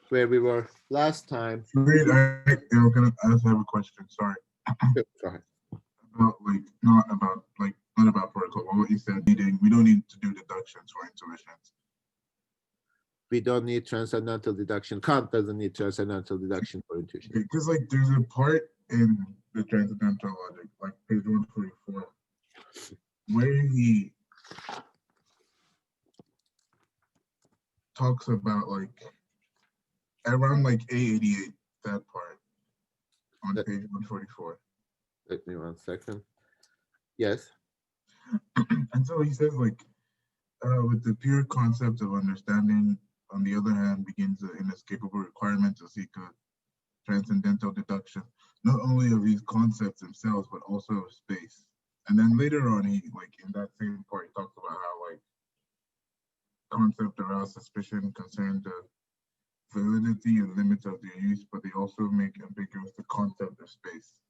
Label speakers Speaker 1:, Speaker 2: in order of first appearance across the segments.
Speaker 1: where we were last time.
Speaker 2: Wait, I also have a question. Sorry.
Speaker 1: Go ahead.
Speaker 2: About like not about protocol, but what you said needing we don't need to do deductions for intuitions.
Speaker 1: We don't need transcendental deduction. Kant doesn't need transcendental deduction for intuition.
Speaker 2: Because like there's a part in the transcendental logic, like page 144, where he talks about like around like A88, that part on
Speaker 1: Let,
Speaker 2: page 144.
Speaker 1: let me 1 second. Yes.
Speaker 2: And so he says like with the pure concept of understanding, on the other hand, begins the inescapable requirement to seek a transcendental deduction, not only of these concepts themselves, but also of space. And then later on, he like in that same part, he talks about how like concept arouse suspicion concern the validity and limits of their use, but they also make ambiguous the concept of space,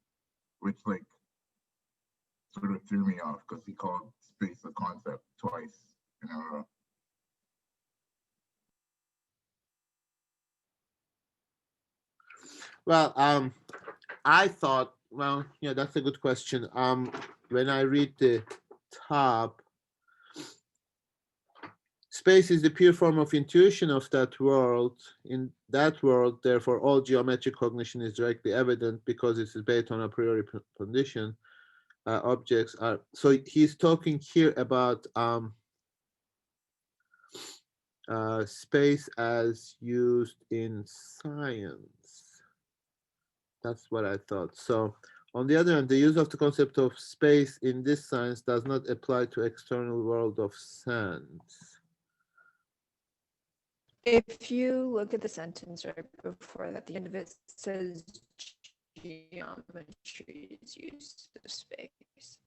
Speaker 2: which like sort of threw me off because he called space a concept twice in a row.
Speaker 1: Well, I thought, well, yeah, that's a good question. When I read the top, space is the pure form of intuition of that world. In that world, therefore, all geometric cognition is directly evident because it is based on a priori condition. Objects are, so he's talking here about space as used in science. That's what I thought. So on the other hand, the use of the concept of space in this science does not apply to external world of sense.
Speaker 3: If you look at the sentence right before that, the end of it says geometry is used to space.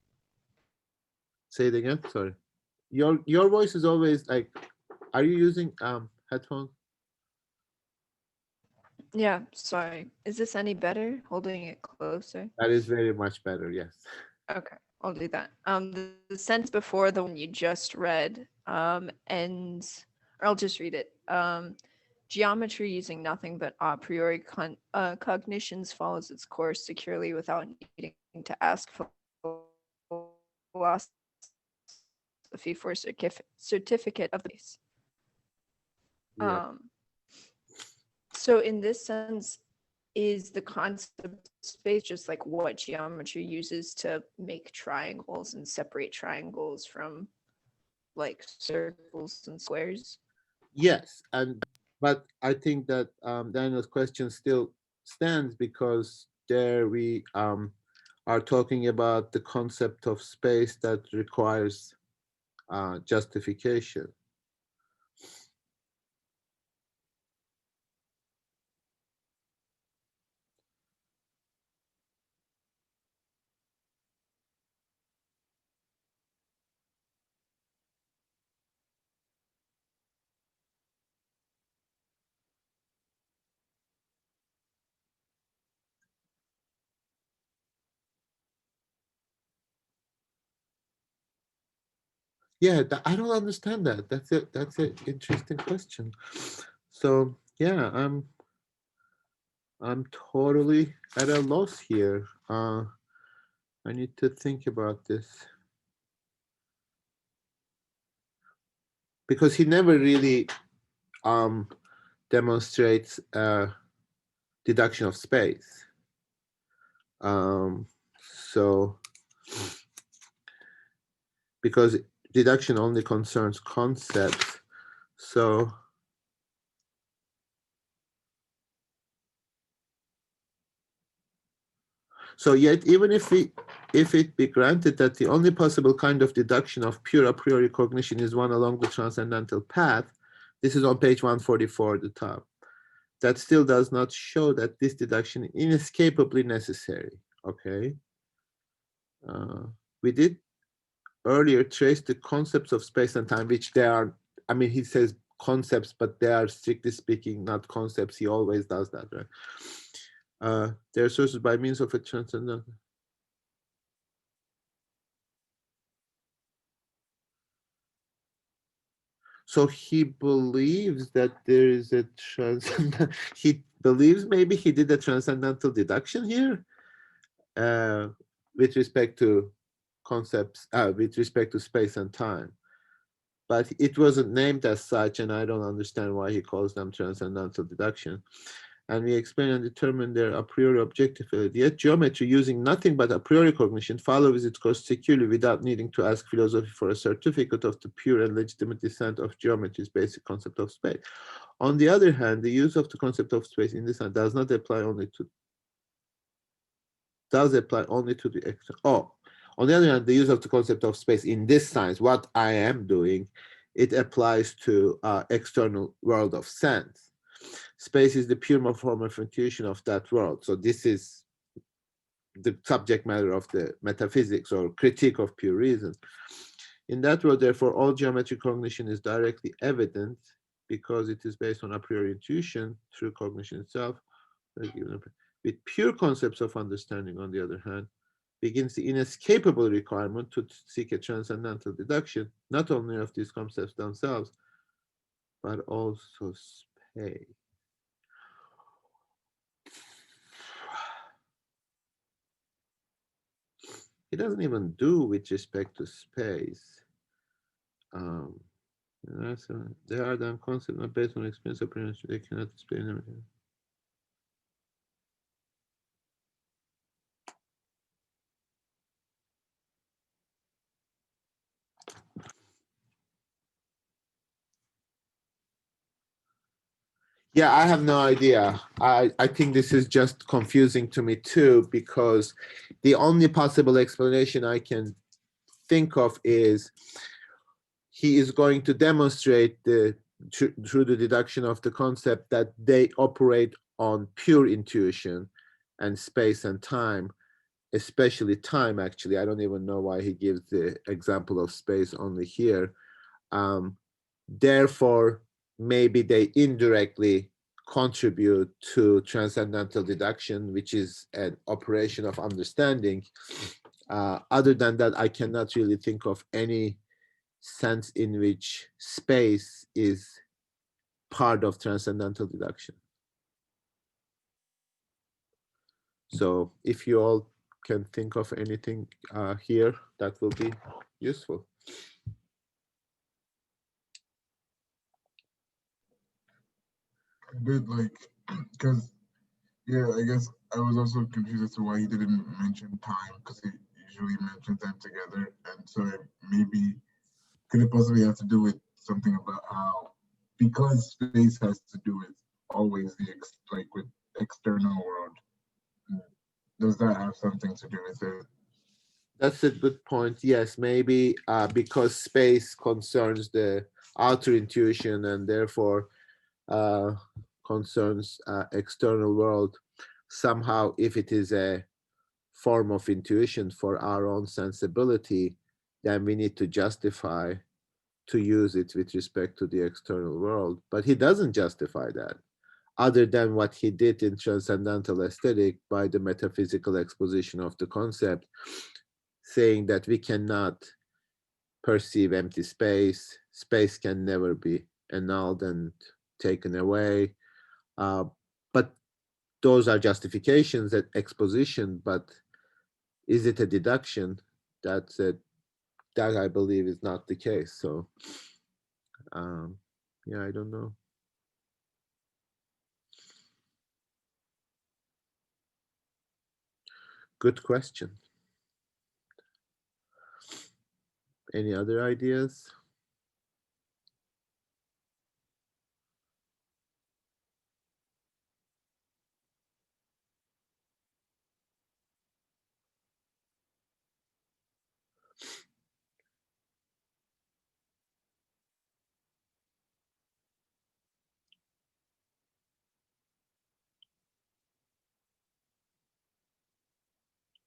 Speaker 1: Say it again. Sorry. Your voice is always like, are you using headphones?
Speaker 3: Yeah, sorry. Is this any better? Holding it closer.
Speaker 1: That is very much better. Yes.
Speaker 3: Okay, I'll do that. The sentence before the one you just read, ends, or I'll just read it. Geometry using nothing but a priori cognitions follows its course securely without needing to ask philosophy for certificate of the base.
Speaker 1: Yeah.
Speaker 3: So in this sense, is the concept of space just like what geometry uses to make triangles and separate triangles from like circles and squares?
Speaker 1: Yes, and but I think that Daniel's question still stands because there we are talking about the concept of space that requires justification. Yeah, I don't understand that. That's an interesting question. So yeah, I'm totally at a loss here. I need to think about this because he never really um, demonstrates deduction of space. So because deduction only concerns concepts, so yet even if it be granted that the only possible kind of deduction of pure a priori cognition is one along the transcendental path, this is on page 144 at the top, that still does not show that this deduction is inescapably necessary. Okay. We did earlier trace the concepts of space and time, which they are, I mean, he says concepts, but they are strictly speaking not concepts. He always does that, right? They are sources by means of a transcendental. So he believes that there is a transcendent. He believes maybe he did a transcendental deduction here, uh, with respect to concepts, with respect to space and time. But it wasn't named as such, and I don't understand why he calls them transcendental deduction. And we explain and determine their a priori objectivity. Yet geometry, using nothing but a priori cognition, follows its course securely without needing to ask philosophy for a certificate of the pure and legitimate descent of geometry's basic concept of space. On the other hand, the use of the concept of space in this sense does not apply only to the external. Oh, on the other hand, the use of the concept of space in this science, what I am doing, it applies to external world of sense. Space is the pure form of intuition of that world. So this is the subject matter of the metaphysics or critique of pure reason. In that world, therefore, all geometric cognition is directly evident because it is based on a priori intuition through cognition itself. With pure concepts of understanding, on the other hand, begins the inescapable requirement to seek a transcendental deduction, not only of these concepts themselves, but also space. It doesn't even do with respect to space. Um, they are then concepts not based on experience or experience. They cannot explain them. Yeah, I have no idea. I think this is just confusing to me too, because the only possible explanation I can think of is he is going to demonstrate through the deduction of the concept that they operate on pure intuition and space and time, especially time. Actually, I don't even know why he gives the example of space only here. Therefore, maybe they indirectly contribute to transcendental deduction, which is an operation of understanding. Other than that, I cannot really think of any sense in which space is part of transcendental deduction. So if you all can think of anything here, that will be useful.
Speaker 2: But like, because yeah, I guess I was also confused as to why he didn't mention time, because he usually mentions them together, and so maybe could it possibly have to do with something about how, because space has to do with always like with external world, does that have something to do with it?
Speaker 1: That's a good point. Yes, maybe because space concerns the outer intuition and therefore uh, concerns external world. Somehow, if it is a form of intuition for our own sensibility, then we need to justify to use it with respect to the external world. But he doesn't justify that, other than what he did in Transcendental Aesthetic by the metaphysical exposition of the concept, saying that we cannot perceive empty space, space can never be annulled and taken away. Uh, but those are justifications at exposition, but is it a deduction? That's it. That I believe is not the case. So, um, yeah, I don't know. Good question. Any other ideas?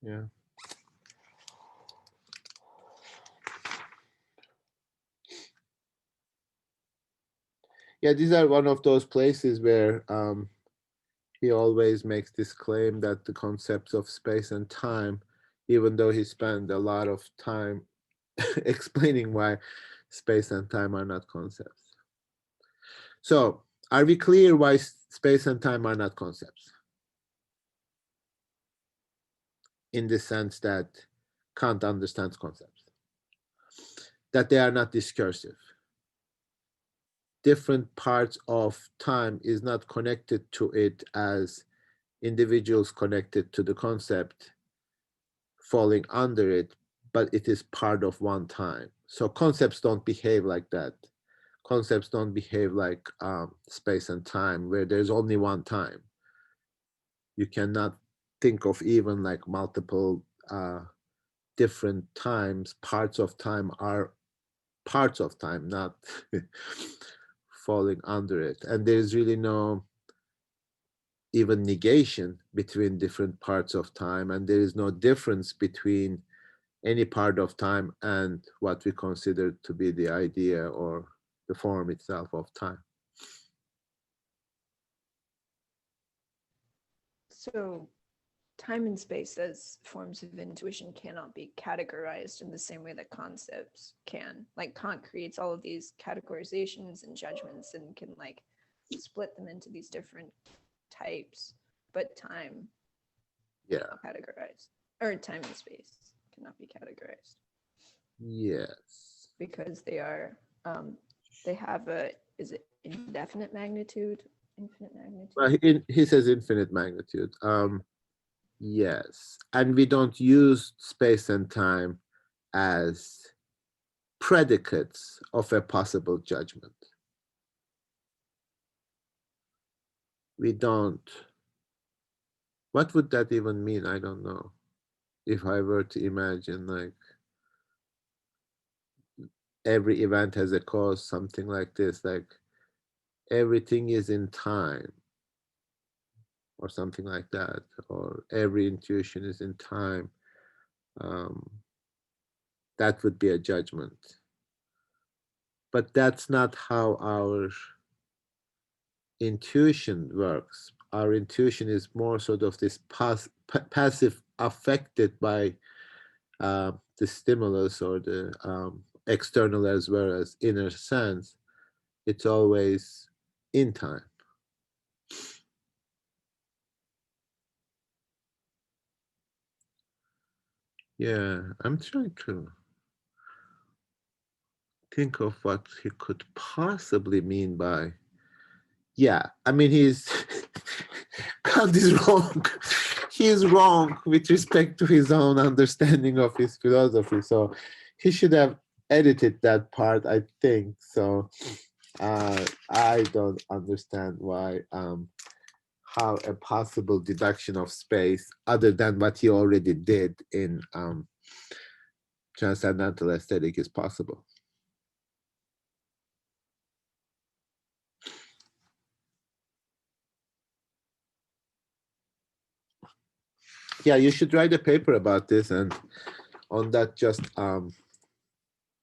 Speaker 1: Yeah. Yeah, these are one of those places where he always makes this claim that the concepts of space and time, even though he spent a lot of time explaining why space and time are not concepts. So are we clear why space and time are not concepts? In the sense that Kant understands concepts, that they are not discursive. Different parts of time is not connected to it as individuals connected to the concept falling under it, but it is part of one time. So concepts don't behave like that. Concepts don't behave like space and time, where there's only one time. You cannot think of even like multiple different times. Parts of time are parts of time, not falling under it. And there's really no even negation between different parts of time, and there is no difference between any part of time and what we consider to be the idea or the form itself of time.
Speaker 3: So time and space as forms of intuition cannot be categorized in the same way that concepts can. Like Kant creates all of these categorizations and judgments and can like split them into these different types, but time
Speaker 1: Yeah.
Speaker 3: cannot categorized, or time and space cannot be categorized.
Speaker 1: Yes.
Speaker 3: Because they are they have a, is it indefinite magnitude, infinite magnitude?
Speaker 1: Well, he says infinite magnitude. Yes. And we don't use space and time as predicates of a possible judgment. We don't. What would that even mean? I don't know. If I were to imagine like every event has a cause, something like this, like everything is in time or something like that, or every intuition is in time, that would be a judgment. But that's not how our intuition works. Our intuition is more sort of this passive, affected by the stimulus or the external as well as inner sense. It's always in time. Yeah, I'm trying to think of what he could possibly mean by. Yeah, I mean, he's Kant is wrong. He is wrong with respect to his own understanding of his philosophy. So he should have edited that part, I think. So I don't understand why how a possible deduction of space, other than what he already did in transcendental aesthetic, is possible. Yeah, you should write a paper about this and on that just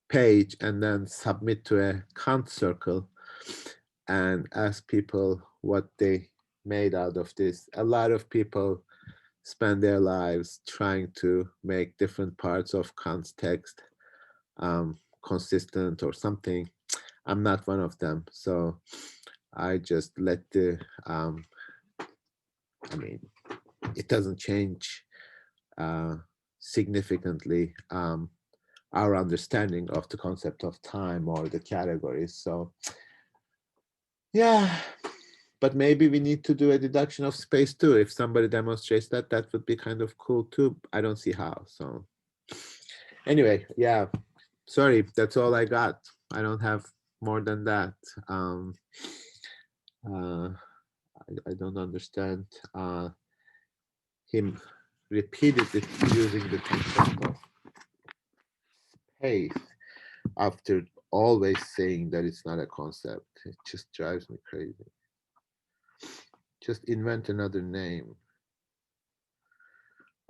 Speaker 1: page, and then submit to a Kant circle and ask people what they made out of this. A lot of people spend their lives trying to make different parts of Kant's text consistent or something. I'm not one of them, so I just let the I mean, it doesn't change significantly our understanding of the concept of time or the categories. So yeah, but maybe we need to do a deduction of space too. If somebody demonstrates that, that would be kind of cool too. I don't see how. So anyway, yeah, sorry, that's all I got. I don't have more than that. I don't understand him repeatedly using the concept of space after always saying that it's not a concept. It just drives me crazy. Just invent another name.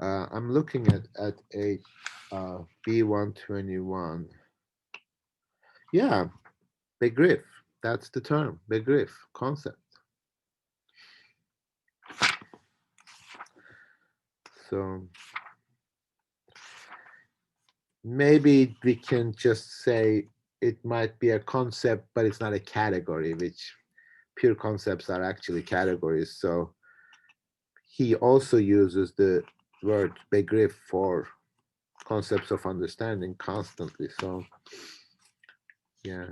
Speaker 1: I'm looking at a B121. Yeah, Begriff. That's the term. Begriff, concept. So maybe we can just say it might be a concept, but it's not a category, which pure concepts are actually categories. So he also uses the word begriff for concepts of understanding constantly. So yeah.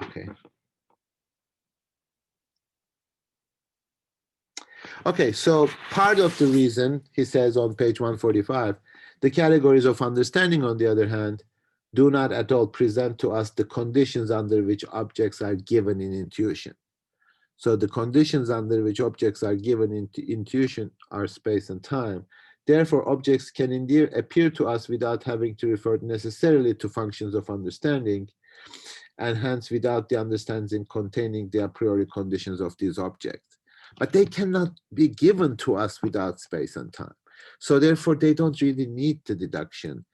Speaker 1: Okay. Okay, so part of the reason, he says on page 145, the categories of understanding, on the other hand, do not at all present to us the conditions under which objects are given in intuition. So the conditions under which objects are given in intuition are space and time. Therefore, objects can indeed appear to us without having to refer necessarily to functions of understanding, and hence without the understanding containing the a priori conditions of these objects. But they cannot be given to us without space and time. So therefore, they don't really need the deduction.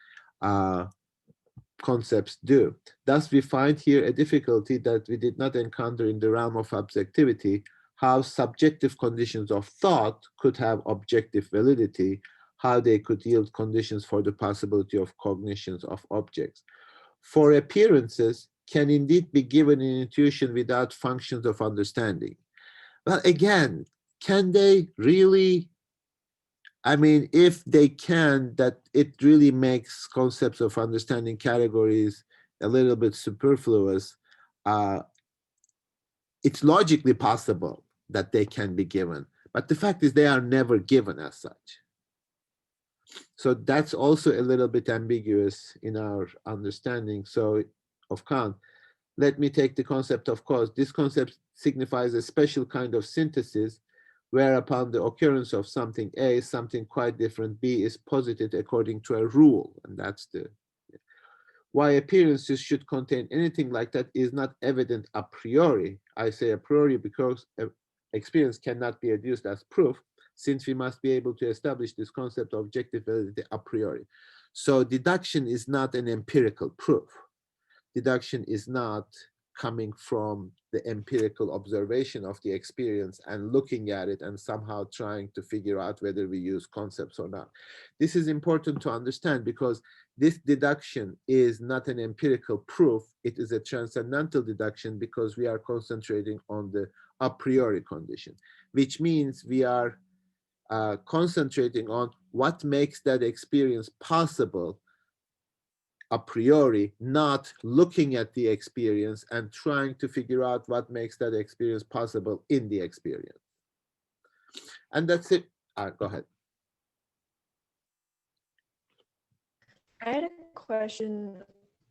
Speaker 1: Concepts do. Thus, we find here a difficulty that we did not encounter in the realm of objectivity, how subjective conditions of thought could have objective validity, how they could yield conditions for the possibility of cognitions of objects. For appearances can indeed be given in intuition without functions of understanding. Well, again, can they really? I mean, if they can, that it really makes concepts of understanding categories a little bit superfluous. It's logically possible that they can be given, but the fact is they are never given as such. So that's also a little bit ambiguous in our understanding. So of Kant, let me take the concept of cause. This concept signifies a special kind of synthesis whereupon the occurrence of something A, something quite different B, is posited according to a rule. And that's the why appearances should contain anything like that is not evident a priori. I say a priori because experience cannot be adduced as proof, since we must be able to establish this concept of objective validity a priori. So deduction is not an empirical proof. Deduction is not coming from the empirical observation of the experience and looking at it and somehow trying to figure out whether we use concepts or not. This is important to understand because this deduction is not an empirical proof. It is a transcendental deduction because we are concentrating on the a priori condition, which means we are concentrating on what makes that experience possible a priori, not looking at the experience and trying to figure out what makes that experience possible in the experience. And that's it. Go ahead.
Speaker 3: I had a question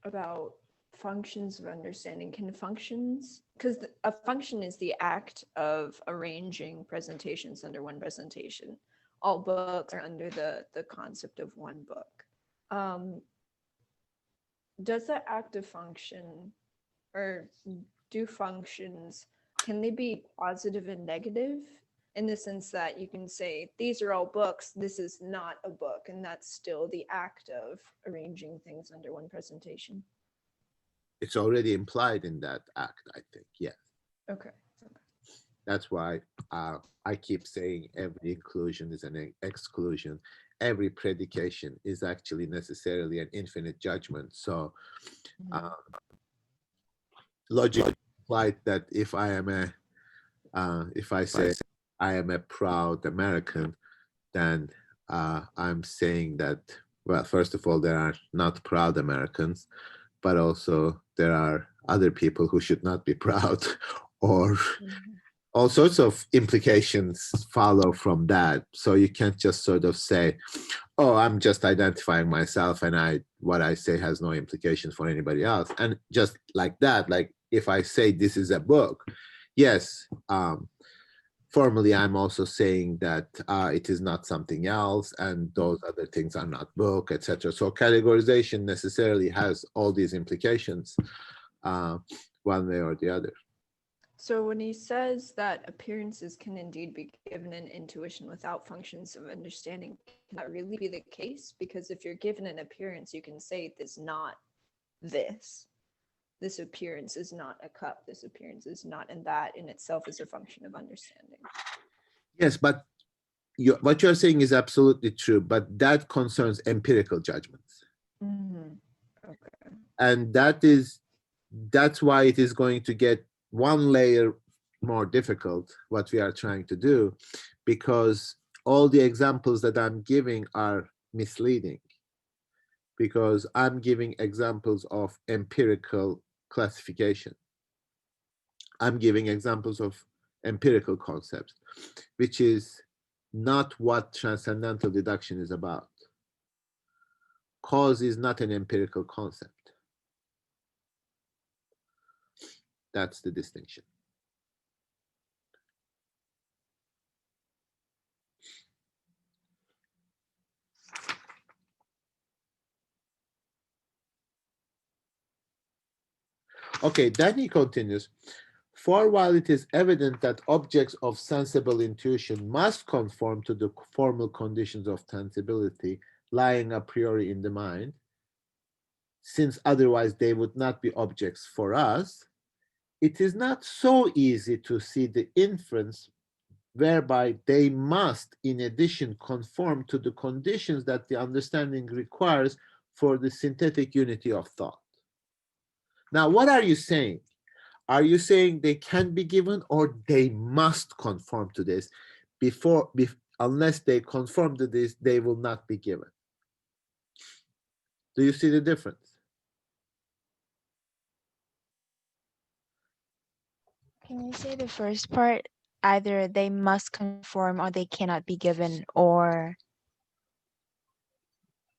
Speaker 3: about functions of understanding. Can functions, because a function is the act of arranging presentations under one presentation. All books are under the concept of one book. Does that act of function, or do functions, can they be positive and negative? In the sense that you can say, these are all books, this is not a book, and that's still the act of arranging things under one presentation.
Speaker 1: It's already implied in that act, I think, yes.
Speaker 3: Okay.
Speaker 1: That's why I keep saying every inclusion is an exclusion. Every predication is actually necessarily an infinite judgment. So logic implied that if I am if I say I am a proud American, then I'm saying that, well, first of all, there are not proud Americans, but also there are other people who should not be proud, or all sorts of implications follow from that. So you can't just sort of say, oh, I'm just identifying myself and what I say has no implications for anybody else. And just like that, like if I say this is a book, yes, formally, I'm also saying that it is not something else, and those other things are not book, etc. So categorization necessarily has all these implications, one way or the other.
Speaker 3: So when he says that appearances can indeed be given an intuition without functions of understanding, can that really be the case? Because if you're given an appearance, you can say this not this. This appearance is not a cup. This appearance is not, and that in itself is a function of understanding.
Speaker 1: Yes, but what you're saying is absolutely true, but that concerns empirical judgments.
Speaker 3: Mm-hmm. Okay.
Speaker 1: And that's why it is going to get one layer more difficult, what we are trying to do, because all the examples that I'm giving are misleading, because I'm giving examples of empirical classification. I'm giving examples of empirical concepts, which is not what transcendental deduction is about. Cause is not an empirical concept. That's the distinction. Okay, then he continues. For while it is evident that objects of sensible intuition must conform to the formal conditions of tangibility lying a priori in the mind, since otherwise they would not be objects for us, it is not so easy to see the inference whereby they must, in addition, conform to the conditions that the understanding requires for the synthetic unity of thought. Now, what are you saying? Are you saying they can be given or they must conform to this? Unless they conform to this, they will not be given. Do you see the difference?
Speaker 4: Can you say the first part? Either they must conform or they cannot be given, or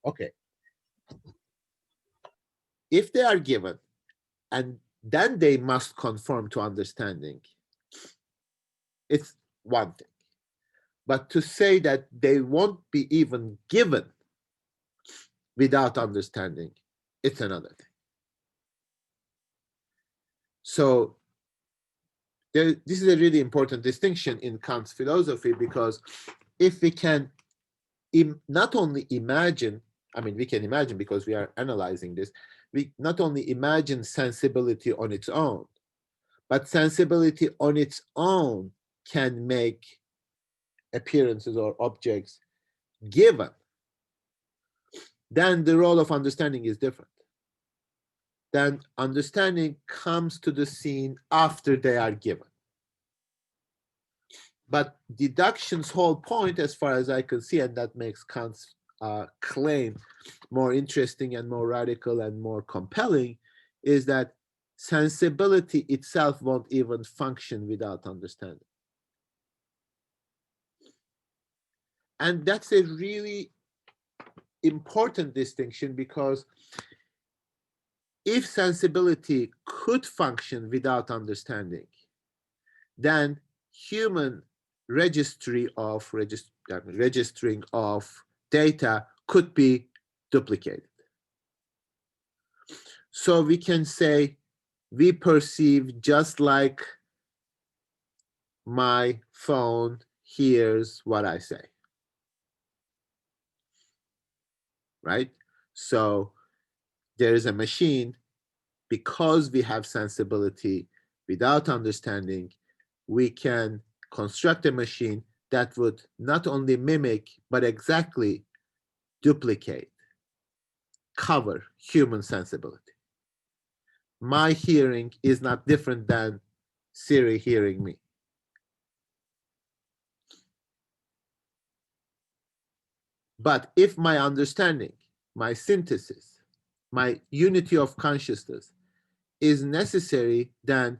Speaker 1: Okay. If they are given and then they must conform to understanding, it's one thing. But to say that they won't be even given without understanding, it's another thing. So this is a really important distinction in Kant's philosophy, because if we can not only imagine, I mean, we can imagine because we are analyzing this, we not only imagine sensibility on its own, but sensibility on its own can make appearances or objects given, then the role of understanding is different. Then understanding comes to the scene after they are given. But deduction's whole point, as far as I can see, and that makes Kant's claim more interesting and more radical and more compelling, is that sensibility itself won't even function without understanding. And that's a really important distinction, because if sensibility could function without understanding, then human registering of data could be duplicated. So we can say we perceive just like my phone hears what I say, right? So there is a machine. Because we have sensibility without understanding, we can construct a machine that would not only mimic, but exactly duplicate, cover human sensibility. My hearing is not different than Siri hearing me. But if my understanding, my synthesis, my unity of consciousness is necessary, then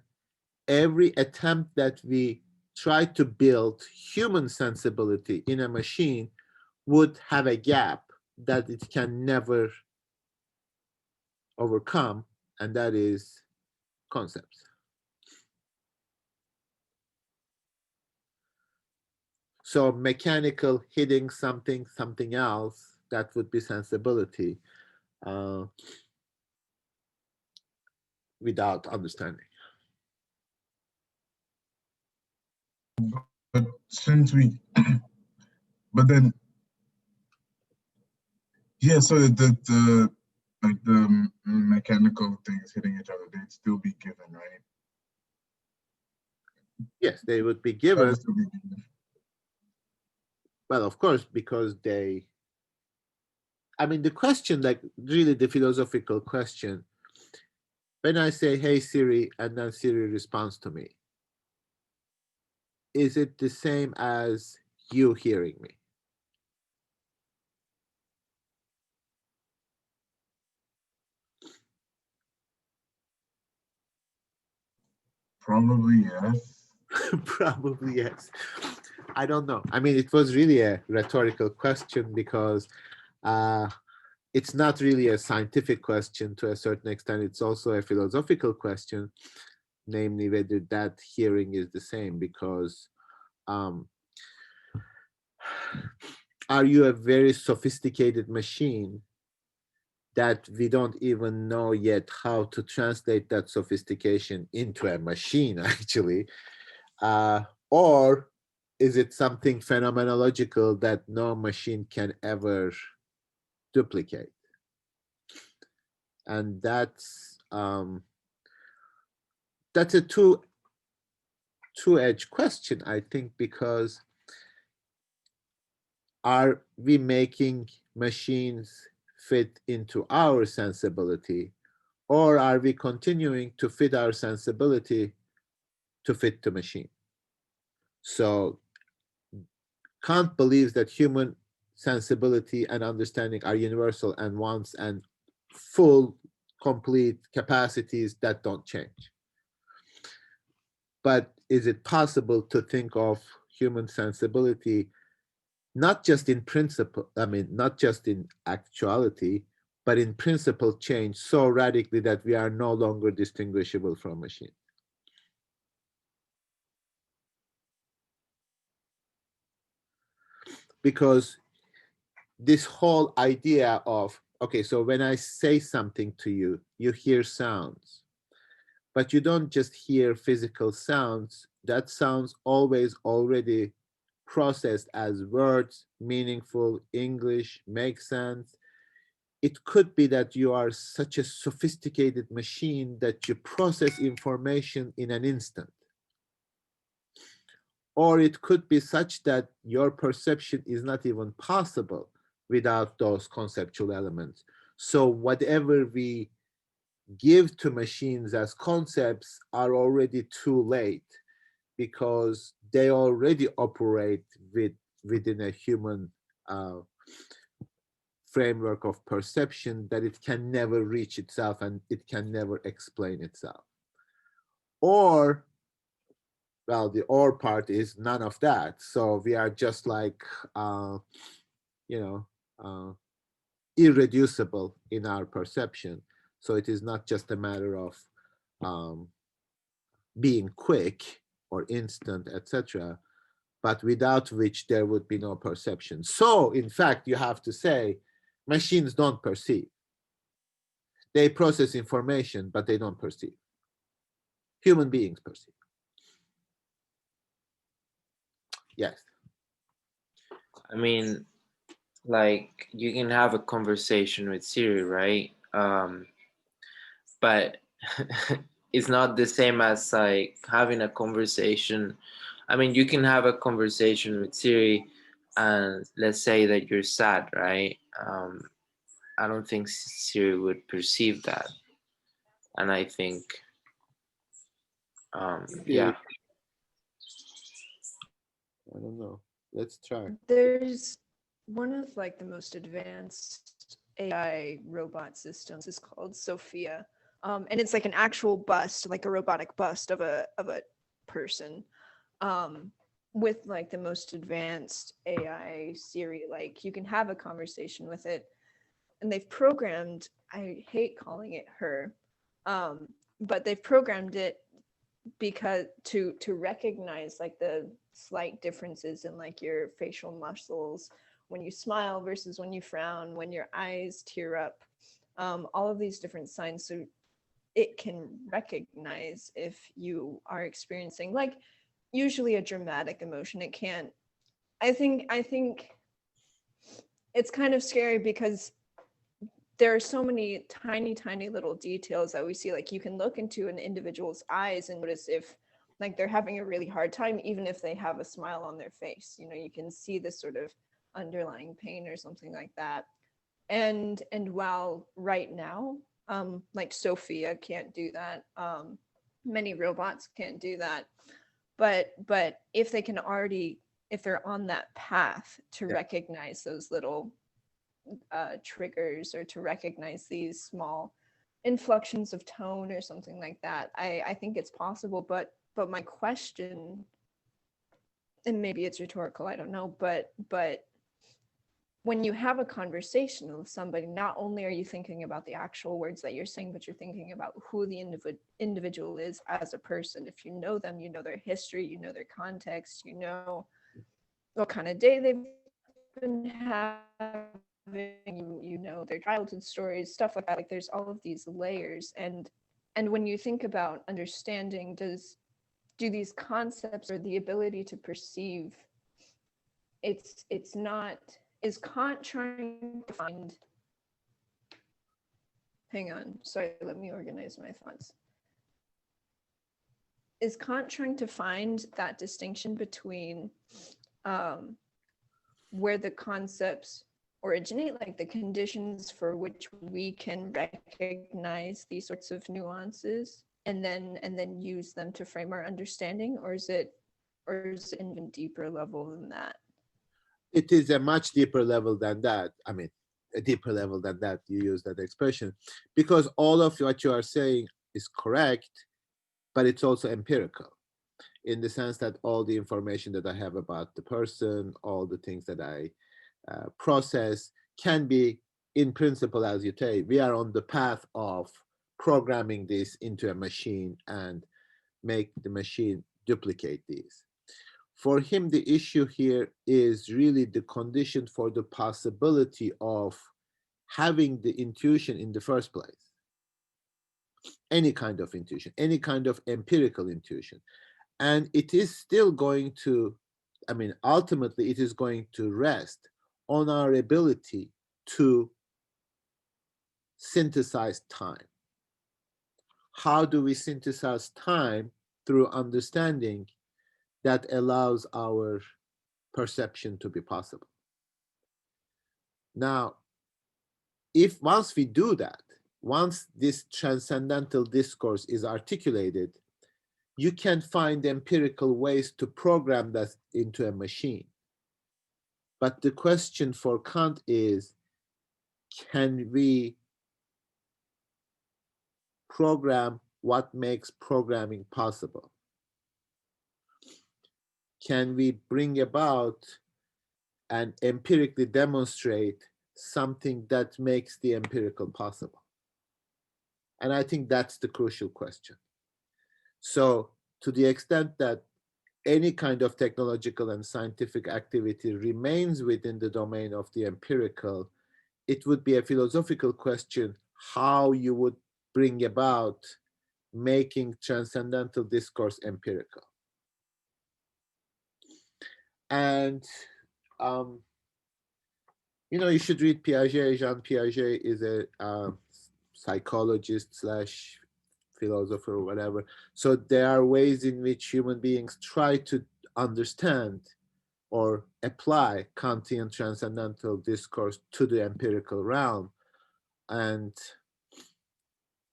Speaker 1: every attempt that we try to build human sensibility in a machine would have a gap that it can never overcome, and that is concepts. So mechanical hitting something else, that would be sensibility without understanding.
Speaker 2: But since we, but then, yeah, so the like the mechanical things hitting each other, they'd still be given, right?
Speaker 1: Yes, they would be
Speaker 2: That
Speaker 1: given.
Speaker 2: would still be given.
Speaker 1: Well, of course, because they, I mean, the question, like really the philosophical question, When I say, hey Siri, and then Siri responds to me, is it the same as you hearing me?
Speaker 2: Probably yes.
Speaker 1: Probably yes. I don't know. I mean, it was really a rhetorical question because uh, it's not really a scientific question to a certain extent. It's also a philosophical question, namely whether that hearing is the same. Because um, are you a very sophisticated machine that we don't even know yet how to translate that sophistication into a machine, actually? Or is it something phenomenological that no machine can ever duplicate? And that's a two-edged question, I think, because are we making machines fit into our sensibility, or are we continuing to fit our sensibility to fit the machine? So Kant believes that human sensibility and understanding are universal and wants and full, complete capacities that don't change. But is it possible to think of human sensibility not just in principle, I mean, not just in actuality, but in principle change so radically that we are no longer distinguishable from machine? Because this whole idea of, okay, so when I say something to you, you hear sounds, but you don't just hear physical sounds. That sounds always already processed as words, meaningful, English, make sense. It could be that you are such a sophisticated machine that you process information in an instant. Or it could be such that your perception is not even possible without those conceptual elements. So whatever we give to machines as concepts are already too late because they already operate within a human uh, framework of perception that it can never reach itself and it can never explain itself. Or, well, the or part is none of that. So we are just like, you know, irreducible in our perception. So it is not just a matter of um, being quick or instant, etc., but without which there would be no perception. So, in fact, you have to say machines don't perceive. They process information, but they don't perceive. Human beings perceive. Yes.
Speaker 5: I mean, like you can have a conversation with Siri, right? But it's not the same as like having a conversation. I mean, you can have a conversation with Siri, and let's say that you're sad, right? I don't think Siri would perceive that, and I think, yeah.
Speaker 1: I don't know. Let's try.
Speaker 3: There's one of like the most advanced AI robot systems is called Sophia. And it's like an actual bust, like a robotic bust of a person. Um, with like the most advanced AI Siri, like you can have a conversation with it. And they've programmed, I hate calling it her, but they've programmed it because to recognize like the slight differences in like your facial muscles when you smile versus when you frown, when your eyes tear up, all of these different signs, so it can recognize if you are experiencing like usually a dramatic emotion. It can't. I think it's kind of scary because there are so many tiny little details that we see. Like you can look into an individual's eyes and notice if like they're having a really hard time, even if they have a smile on their face. You know, you can see this sort of underlying pain or something like that. And while right now Like Sophia can't do that. Many robots can't do that. But if they can already, if they're on that path to
Speaker 1: Yeah.
Speaker 3: recognize those little triggers, or to recognize these small inflections of tone or something like that, I think it's possible. But my question, and maybe it's rhetorical, I don't know, but when you have a conversation with somebody, not only are you thinking about the actual words that you're saying, but you're thinking about who the individual is as a person. If you know them, you know their history, you know their context, you know what kind of day they've been having, you know their childhood stories, stuff like that. Like, there's all of these layers, and when you think about understanding, do these concepts, or the ability to perceive, it's not, is Kant trying to find, hang on, sorry, let me organize my thoughts. Is Kant trying to find that distinction between where the concepts originate, like the conditions for which we can recognize these sorts of nuances, and then use them to frame our understanding, or is it an even deeper level than that?
Speaker 1: It is a much deeper level than that. I mean, a deeper level than that, you use that expression, because all of what you are saying is correct, but it's also empirical, in the sense that all the information that I have about the person, all the things that I process, can be, in principle, as you say, we are on the path of programming this into a machine and make the machine duplicate these. For him, the issue here is really the condition for the possibility of having the intuition in the first place. Any kind of intuition, any kind of empirical intuition. And it is still going to, I mean, ultimately, it is going to rest on our ability to synthesize time. How do we synthesize time? Through understanding that allows our perception to be possible. Now, if once we do that, once this transcendental discourse is articulated, you can find empirical ways to program that into a machine. But the question for Kant is, can we program what makes programming possible? Can we bring about and empirically demonstrate something that makes the empirical possible? And I think that's the crucial question. So to the extent that any kind of technological and scientific activity remains within the domain of the empirical, it would be a philosophical question how you would bring about making transcendental discourse empirical. And you should read Piaget. Jean Piaget is a psychologist slash philosopher or whatever. So there are ways in which human beings try to understand or apply Kantian transcendental discourse to the empirical realm, and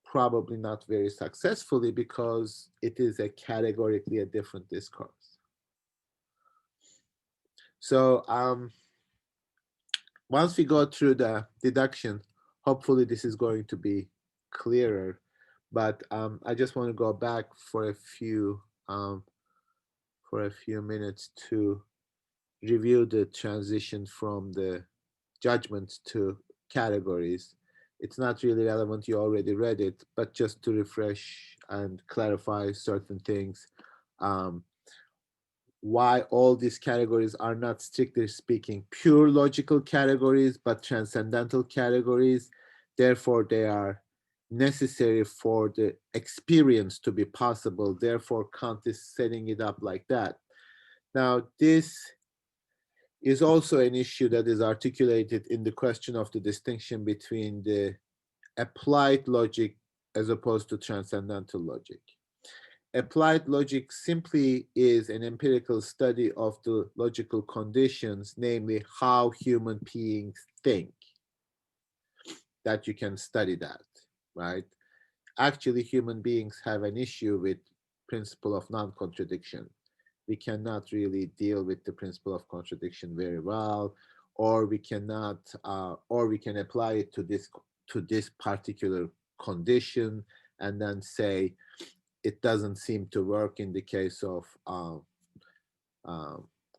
Speaker 1: probably not very successfully, because it is categorically a different discourse. So once we go through the deduction, hopefully this is going to be clearer. But I just want to go back for a few minutes to review the transition from the judgments to categories. It's not really relevant, you already read it, but just to refresh and clarify certain things. Why all these categories are not, strictly speaking, pure logical categories, but transcendental categories. Therefore, they are necessary for the experience to be possible. Therefore, Kant is setting it up like that. Now, this is also an issue that is articulated in the question of the distinction between the applied logic as opposed to transcendental logic. Applied logic simply is an empirical study of the logical conditions, namely how human beings think, that you can study that. right? Actually, human beings have an issue with principle of non-contradiction. We cannot really deal with the principle of contradiction very well, or we cannot, or we can apply it to this particular condition, and then say it doesn't seem to work in the case of um,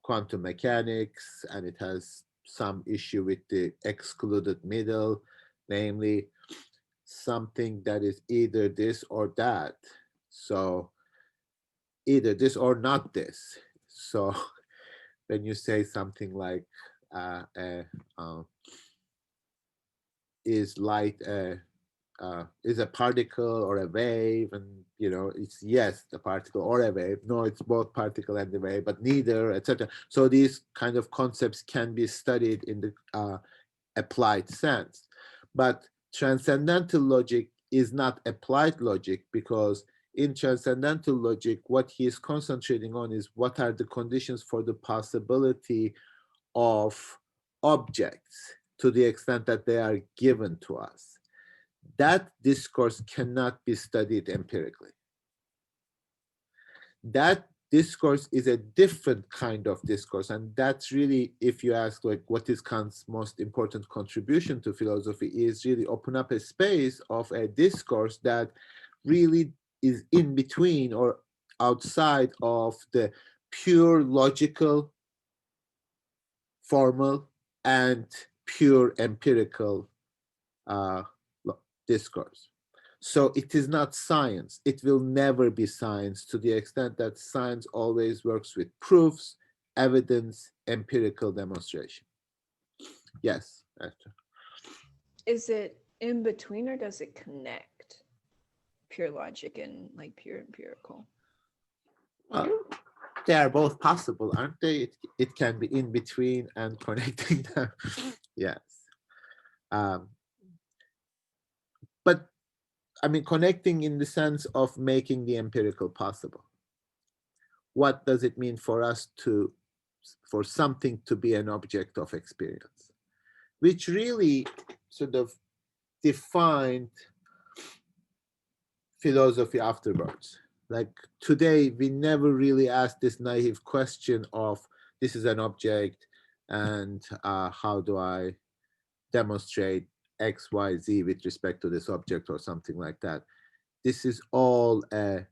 Speaker 1: quantum mechanics, and it has some issue with the excluded middle, namely something that is either this or that. So either this or not this. So when you say something like uh, uh, is light is a particle or a wave, and it's yes, the particle or a wave, no, it's both particle and the wave, but neither, etc. So these kind of concepts can be studied in the applied sense, but transcendental logic is not applied logic, because in transcendental logic what he is concentrating on is what are the conditions for the possibility of objects to the extent that they are given to us. That discourse cannot be studied empirically. That discourse is a different kind of discourse, and that's really, if you ask like what is Kant's most important contribution to philosophy, is really open up a space of a discourse that really is in between or outside of the pure logical, formal, and pure empirical discourse. So it is not science. It will never be science, to the extent that science always works with proofs, evidence, empirical demonstration. Yes, Esther.
Speaker 3: Is it in between, or does it connect pure logic and like pure empirical?
Speaker 1: Well, they are both possible, aren't they? It can be in between and connecting them. Yes. Um, but I mean, connecting in the sense of making the empirical possible. What does it mean for us for something to be an object of experience? Which really sort of defined philosophy afterwards. Like today, we never really ask this naive question of this is an object, and how do I demonstrate X, Y, Z with respect to this object or something like that. This is all a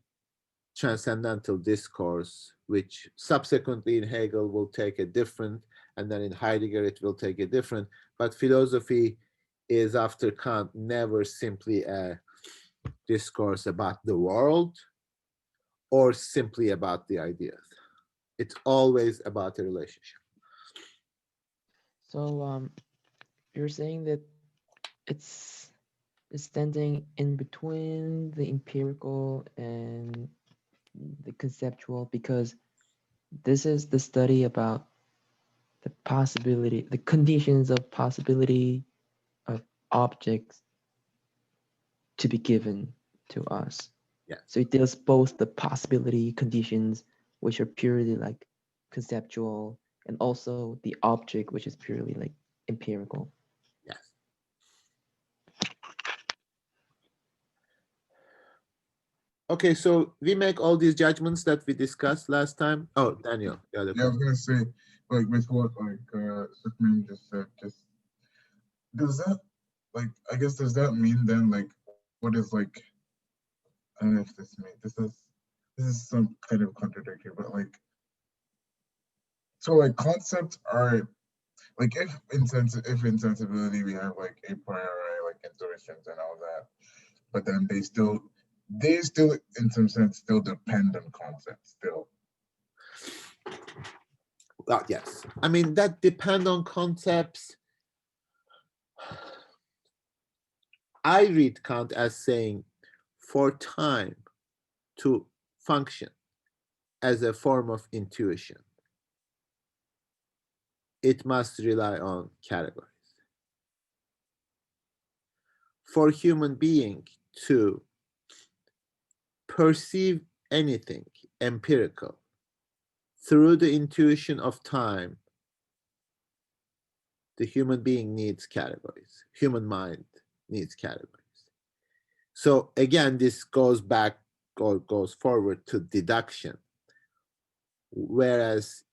Speaker 1: transcendental discourse, which subsequently in Hegel will take a different, and then in Heidegger it will take a different. But philosophy is, after Kant, never simply a discourse about the world or simply about the ideas. It's always about a relationship.
Speaker 6: So you're saying that it's standing in between the empirical and the conceptual, because this is the study about the possibility, the conditions of possibility of objects to be given to us.
Speaker 1: Yeah.
Speaker 6: So it deals both the possibility conditions, which are purely like conceptual, and also the object, which is purely like empirical.
Speaker 1: Yes. Okay, so we make all these judgments that we discussed last time. Oh, Daniel, the other
Speaker 2: Yeah, I was
Speaker 1: question.
Speaker 2: gonna say, like with what Sukhman just said, just does that, like, I guess, does that mean then, like, what is, like, I don't know if this is some kind of contradictory, but like, so like concepts are like, if insensibility, we have like a priori, like intuitions and all that, but then they still in some sense still depend on concepts still.
Speaker 1: Yes, I mean that depend on concepts. I read Kant as saying, for time to function as a form of intuition, it must rely on categories. For human being to perceive anything empirical through the intuition of time, the human being needs categories. Human mind needs categories. So again, this goes back or goes forward to deduction, whereas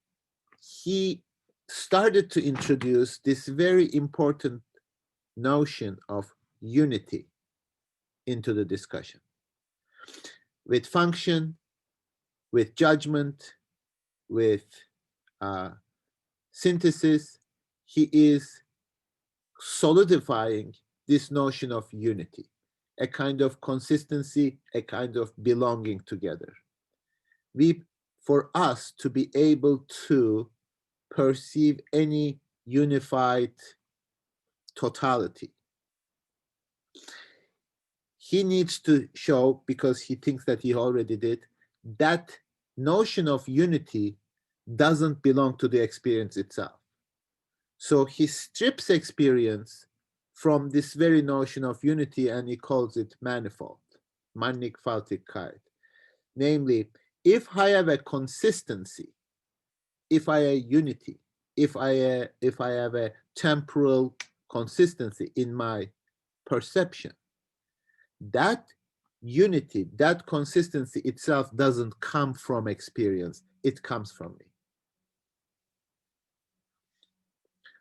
Speaker 1: he started to introduce this very important notion of unity into the discussion. With function, with judgment, with synthesis, he is solidifying this notion of unity, a kind of consistency, a kind of belonging together. For us to be able to perceive any unified totality, he needs to show, because he thinks that he already did, that notion of unity doesn't belong to the experience itself. So he strips experience from this very notion of unity, and he calls it manifold, mannigfaltigkeit. Namely, if I have a consistency, if I have unity, if I have a temporal consistency in my perception, that unity, that consistency itself doesn't come from experience, it comes from me.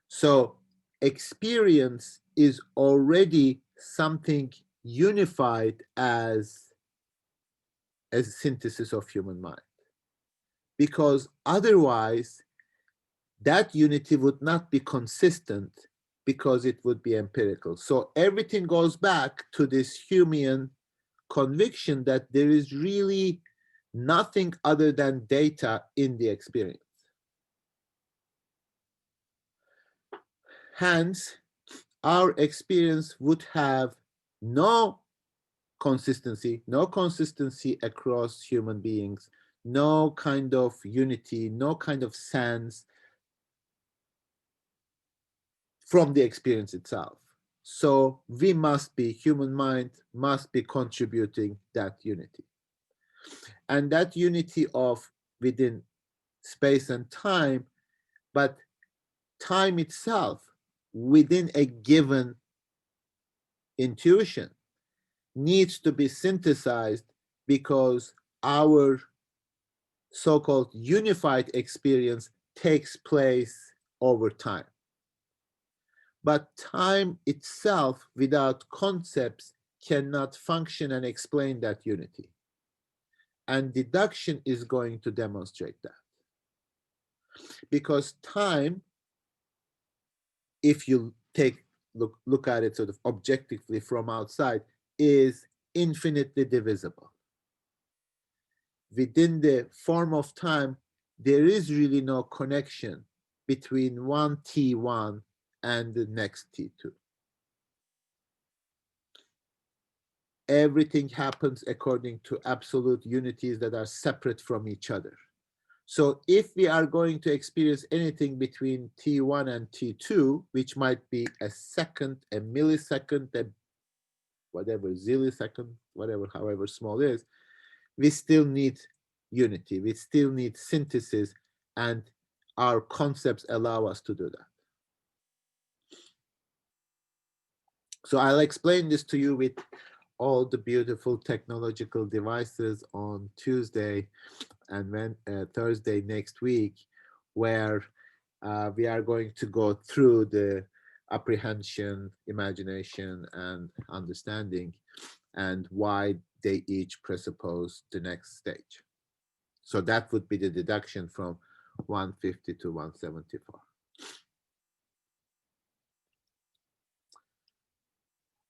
Speaker 1: So experience is already something unified as a synthesis of human mind, because otherwise that unity would not be consistent, because it would be empirical. So everything goes back to this Humean conviction that there is really nothing other than data in the experience. Hence, our experience would have no consistency across human beings, no kind of unity, no kind of sense from the experience itself. So we must be, human mind must be contributing that unity. And that unity of within space and time, but time itself within a given intuition needs to be synthesized, because our so-called unified experience takes place over time. But time itself without concepts cannot function and explain that unity. And deduction is going to demonstrate that. Because time, if you look at it sort of objectively from outside, is infinitely divisible. Within the form of time, there is really no connection between one T1 and the next T2. Everything happens according to absolute unities that are separate from each other. So if we are going to experience anything between T1 and T2, which might be a second, a millisecond, a whatever, zillisecond, whatever, however small it is, we still need unity. We still need synthesis, and our concepts allow us to do that. So I'll explain this to you with all the beautiful technological devices on Tuesday and Thursday next week, where we are going to go through the apprehension, imagination, and understanding, and why they each presuppose the next stage. So that would be the deduction from 150 to 174.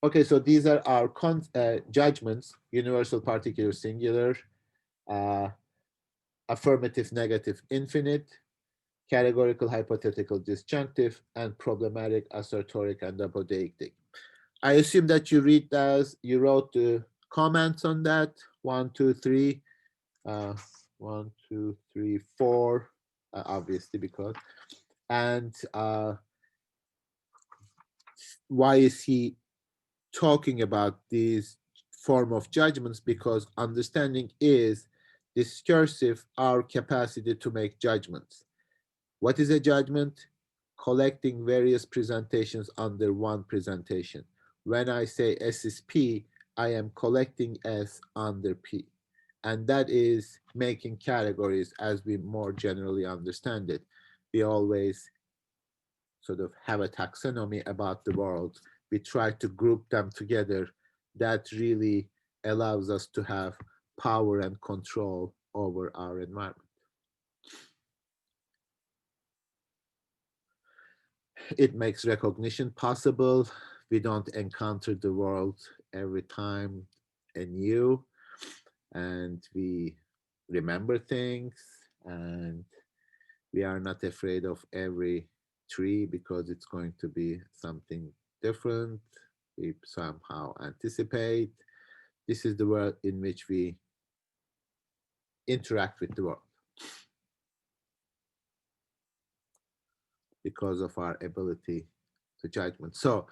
Speaker 1: Okay, so these are our judgments: universal, particular, singular, affirmative, negative, infinite, categorical, hypothetical, disjunctive, and problematic, assertoric, and apodeictic. I assume that you read those, you wrote the comments on that. 1, 2, 3, 1, 2, 3, 4, obviously, because, and why is he talking about these form of judgments? Because understanding is discursive, our capacity to make judgments. What is a judgment? Collecting various presentations under one presentation. When I say S is P, I am collecting S under P. And that is making categories as we more generally understand it. We always sort of have a taxonomy about the world. We try to group them together. That really allows us to have power and control over our environment. It makes recognition possible. We don't encounter the world every time anew, and we remember things, and we are not afraid of every tree because it's going to be something different. We somehow anticipate. This is the world in which we interact with the world because of our ability to judgment. So,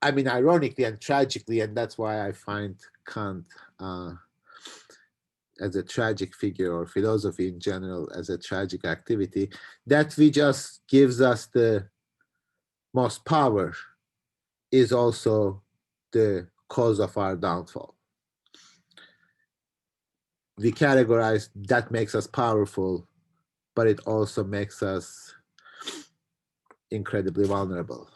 Speaker 1: I mean, ironically and tragically, and that's why I find Kant as a tragic figure, or philosophy in general as a tragic activity, that we just gives us the most power is also the cause of our downfall. We categorize, that makes us powerful, but it also makes us incredibly vulnerable.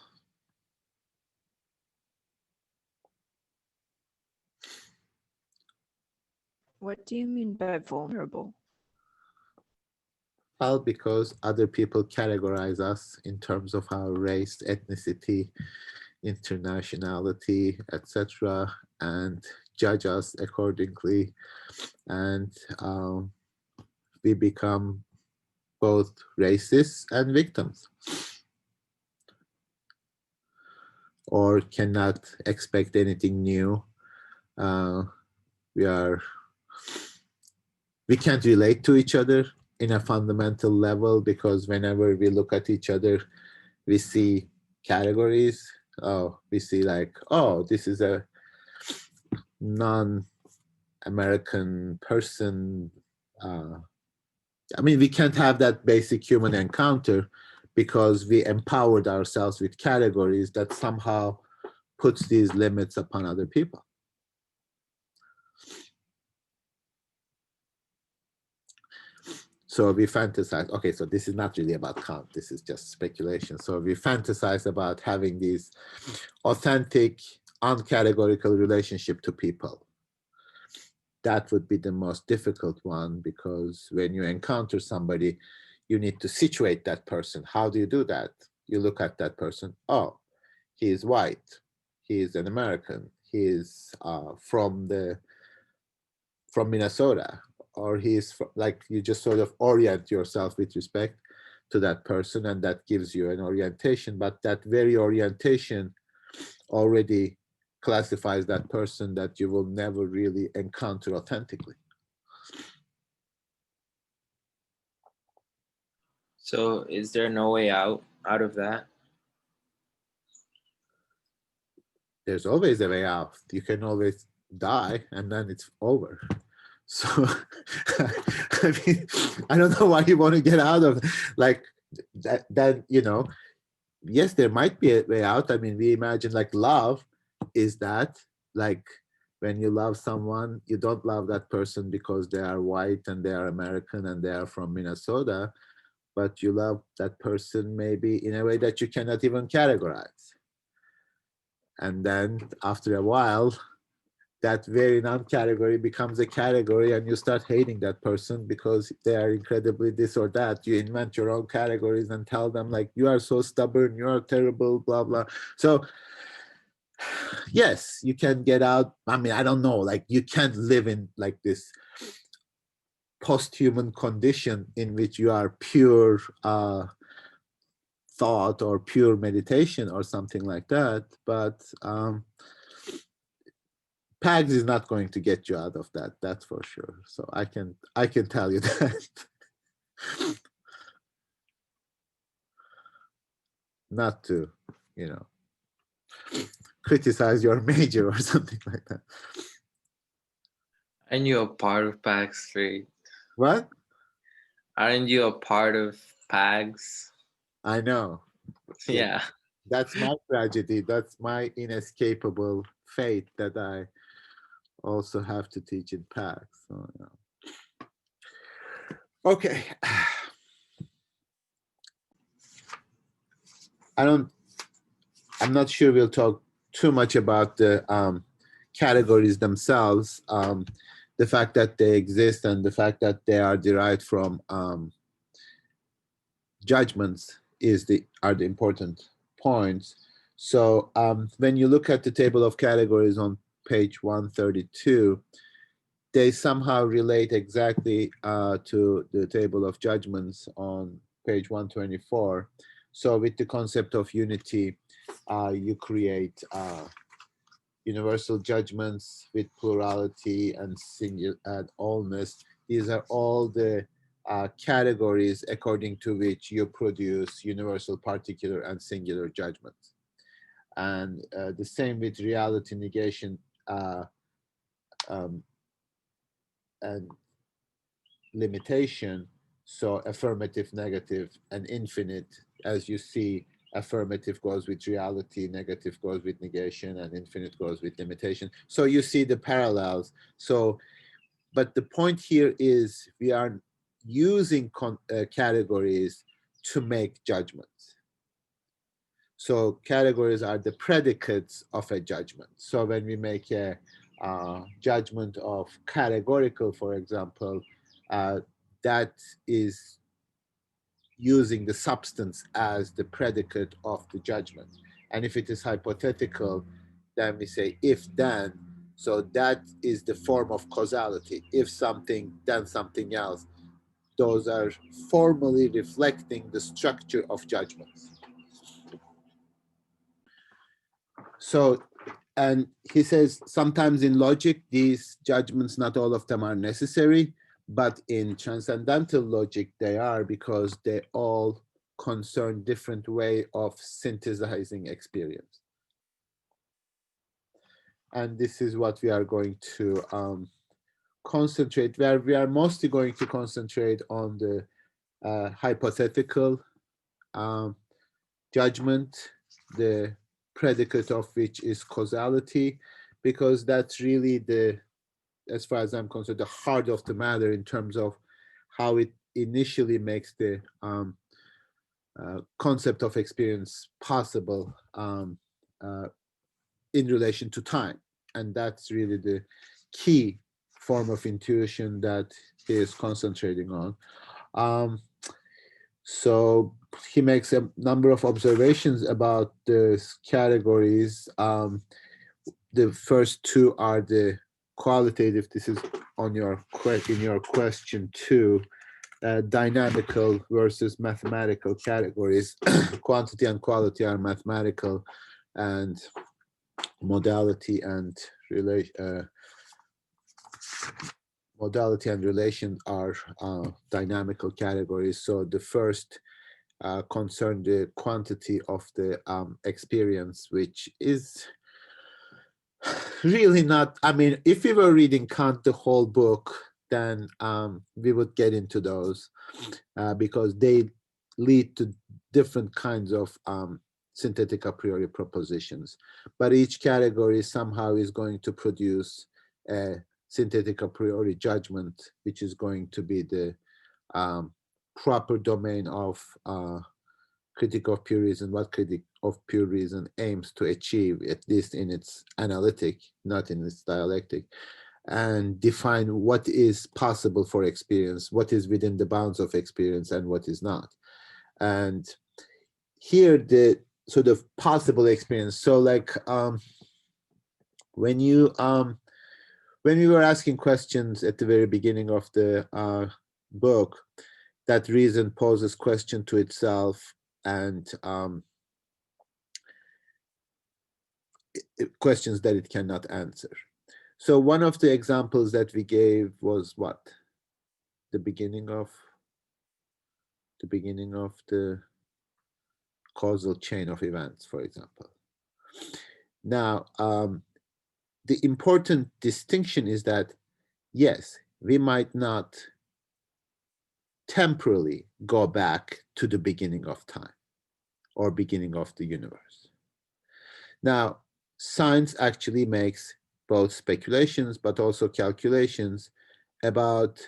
Speaker 3: What do you mean by vulnerable?
Speaker 1: Well, because other people categorize us in terms of our race, ethnicity, internationality, etc., and judge us accordingly, and we become both racists and victims, or cannot expect anything new. We can't relate to each other in a fundamental level, because whenever we look at each other, we see categories. We see like, oh, this is a non-American person. I mean, we can't have that basic human encounter because we empowered ourselves with categories that somehow puts these limits upon other people. So we fantasize, okay, so this is not really about Kant, this is just speculation. So we fantasize about having these authentic, uncategorical relationship to people. That would be the most difficult one, because when you encounter somebody, you need to situate that person. How do you do that? You look at that person, oh, he is white, he is an American, he is from Minnesota, or he's like, you just sort of orient yourself with respect to that person, and that gives you an orientation. But that very orientation already classifies that person that you will never really encounter authentically.
Speaker 5: So is there no way out of that?
Speaker 1: There's always a way out. You can always die and then it's over. So I mean, I don't know why you want to get out of like that. Then, you know, yes, there might be a way out. I mean, we imagine like love is that, like when you love someone, you don't love that person because they are white and they are American and they are from Minnesota, but you love that person maybe in a way that you cannot even categorize. And then after a while, that very non-category becomes a category, and you start hating that person because they are incredibly this or that. You invent your own categories and tell them like, you are so stubborn, you are terrible, blah, blah. So yes, you can get out. I mean, I don't know, like you can't live in like this post-human condition in which you are pure thought or pure meditation or something like that. But PAGS is not going to get you out of that, that's for sure. So I can tell you that. Not to, you know, criticize your major or something like that.
Speaker 5: Aren't you a part of PAGS 3?
Speaker 1: What?
Speaker 5: Aren't you a part of PAGS?
Speaker 1: I know.
Speaker 5: Yeah.
Speaker 1: That's my tragedy. That's my inescapable fate that I also have to teach in PAC. So, yeah. Okay. I'm not sure we'll talk too much about the categories themselves. The fact that they exist and the fact that they are derived from judgments are the important points. So when you look at the table of categories on page 132, they somehow relate exactly to the table of judgments on page 124. So with the concept of unity, you create universal judgments with plurality and singular and allness. These are all the categories according to which you produce universal, particular, and singular judgments. And the same with reality, negation, um, and limitation. So affirmative, negative, and infinite. As you see, affirmative goes with reality, negative goes with negation, and infinite goes with limitation. So you see the parallels. So, but the point here is we are using categories to make judgments. So categories are the predicates of a judgment. So when we make a judgment of categorical, for example, that is using the substance as the predicate of the judgment. And if it is hypothetical, then we say if then. So that is the form of causality. If something, then something else. Those are formally reflecting the structure of judgments. So, and he says sometimes in logic, these judgments, not all of them are necessary, but in transcendental logic, they are, because they all concern different way of synthesizing experience. And this is what we are going to concentrate, where we are mostly going to concentrate on the hypothetical judgment, the predicate of which is causality, because that's really the, as far as I'm concerned, the heart of the matter in terms of how it initially makes the concept of experience possible in relation to time. And that's really the key form of intuition that he is concentrating on. So he makes a number of observations about the categories. The first two are the qualitative. This is on your in your question too. Dynamical versus mathematical categories. Quantity and quality are mathematical, and modality and relation are dynamical categories. So the first concern the quantity of the experience, which is really not, I mean, if we were reading Kant the whole book, then we would get into those because they lead to different kinds of synthetic a priori propositions. But each category somehow is going to produce a synthetic a priori judgment, which is going to be the proper domain of critique of pure reason, what critique of pure reason aims to achieve, at least in its analytic, not in its dialectic, and define what is possible for experience, what is within the bounds of experience and what is not. And here the sort of possible experience. So like when we were asking questions at the very beginning of the book, that reason poses question to itself and questions that it cannot answer. So one of the examples that we gave was what? The beginning of the causal chain of events, for example. Now, the important distinction is that, yes, we might not temporally go back to the beginning of time. or beginning of the universe. Now, science actually makes both speculations but also calculations about,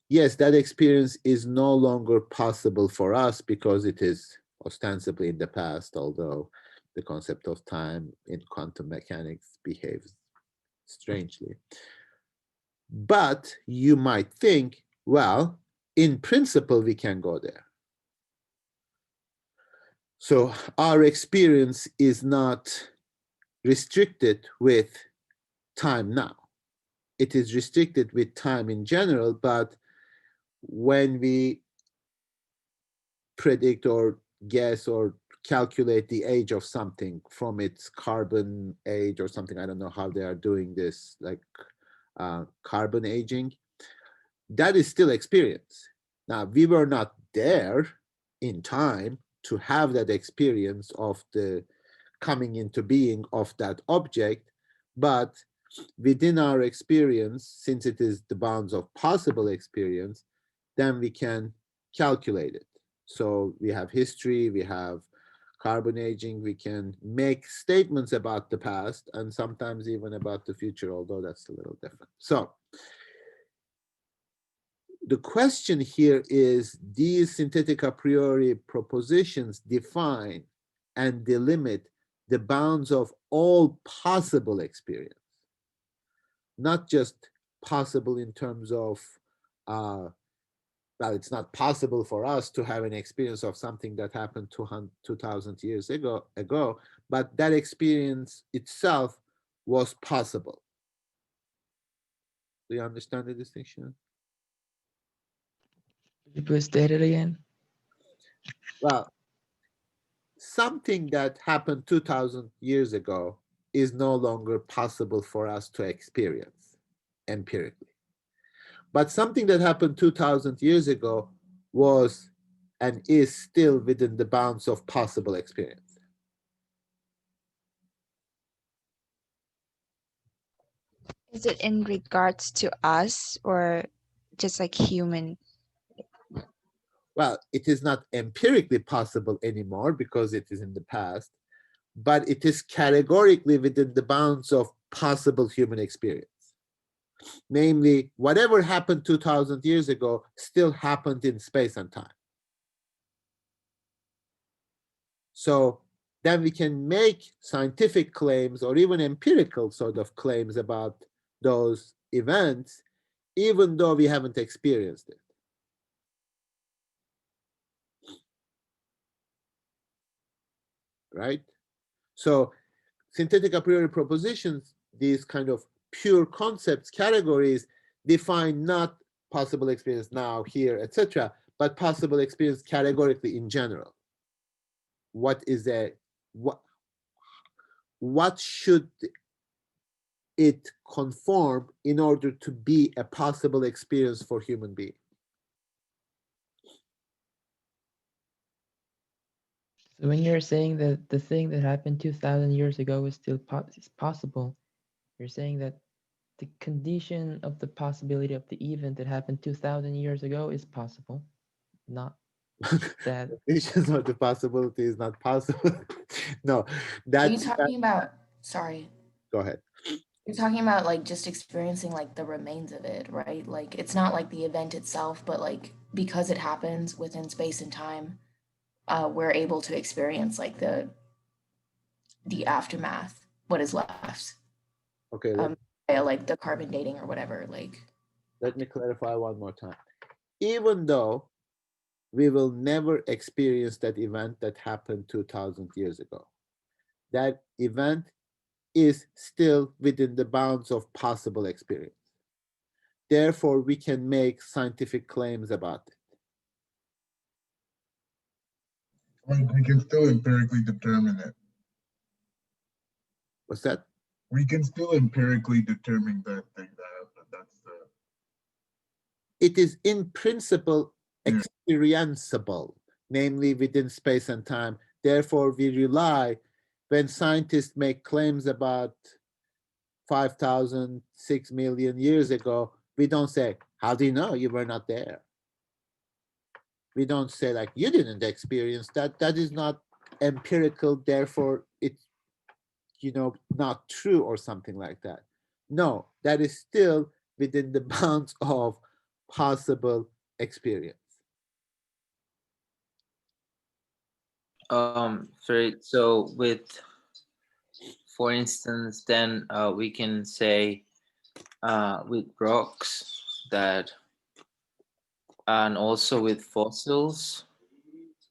Speaker 1: yes, that experience is no longer possible for us because it is ostensibly in the past, although the concept of time in quantum mechanics behaves strangely. But you might think, well, in principle, we can go there. So our experience is not restricted with time now. It is restricted with time in general, but when we predict or guess or calculate the age of something from its carbon age or something, I don't know how they are doing this, like carbon aging, that is still experience. Now, we were not there in time to have that experience of the coming into being of that object, but within our experience, since it is the bounds of possible experience, then we can calculate it. So we have history, we have carbon aging, we can make statements about the past and sometimes even about the future, although that's a little different. So the question here is, these synthetic a priori propositions define and delimit the bounds of all possible experience, not just possible in terms of, well, it's not possible for us to have an experience of something that happened 2,000 years ago, but that experience itself was possible. Do you understand the distinction?
Speaker 6: Could you please state it again?
Speaker 1: Well, something that happened 2,000 years ago is no longer possible for us to experience empirically. But something that happened 2,000 years ago was and is still within the bounds of possible experience.
Speaker 4: Is it in regards to us or just like human?
Speaker 1: Well, it is not empirically possible anymore because it is in the past, but it is categorically within the bounds of possible human experience. Namely, whatever happened 2,000 years ago still happened in space and time. So then we can make scientific claims or even empirical sort of claims about those events, even though we haven't experienced it. Right? So synthetic a priori propositions, these kind of pure concepts, categories, define not possible experience now, here, etc., but possible experience categorically in general. What is a what should it conform in order to be a possible experience for human being?
Speaker 6: So when you're saying that the thing that happened 2,000 years ago is still is possible, you're saying that the condition of the possibility of the event that happened 2,000 years ago is possible, not that.
Speaker 1: Conditions of the possibility is not possible. No,
Speaker 7: Are you
Speaker 1: that's
Speaker 7: talking about, sorry,
Speaker 1: go ahead.
Speaker 7: you're talking about like just experiencing like the remains of it, right? Like it's not like the event itself, but like because it happens within space and time, we're able to experience like the aftermath, what is left,
Speaker 1: Okay,
Speaker 7: via like the carbon dating or whatever. Like,
Speaker 1: let me clarify one more time. Even though we will never experience that event that happened 2,000 years ago, that event is still within the bounds of possible experience. Therefore, we can make scientific claims about it.
Speaker 2: Like we can still empirically determine it.
Speaker 1: What's that?
Speaker 2: We can still empirically determine that thing that happened. That's the.
Speaker 1: It is in principle
Speaker 2: Yeah.
Speaker 1: experienceable, namely within space and time. Therefore, we rely, when scientists make claims about 5,000, 6 million years ago, we don't say, how do you know you were not there? We don't say like, you didn't experience that. That is not empirical, therefore it's, you know, not true or something like that. No, that is still within the bounds of possible experience.
Speaker 5: So with, for instance, then we can say with rocks that, and also with fossils,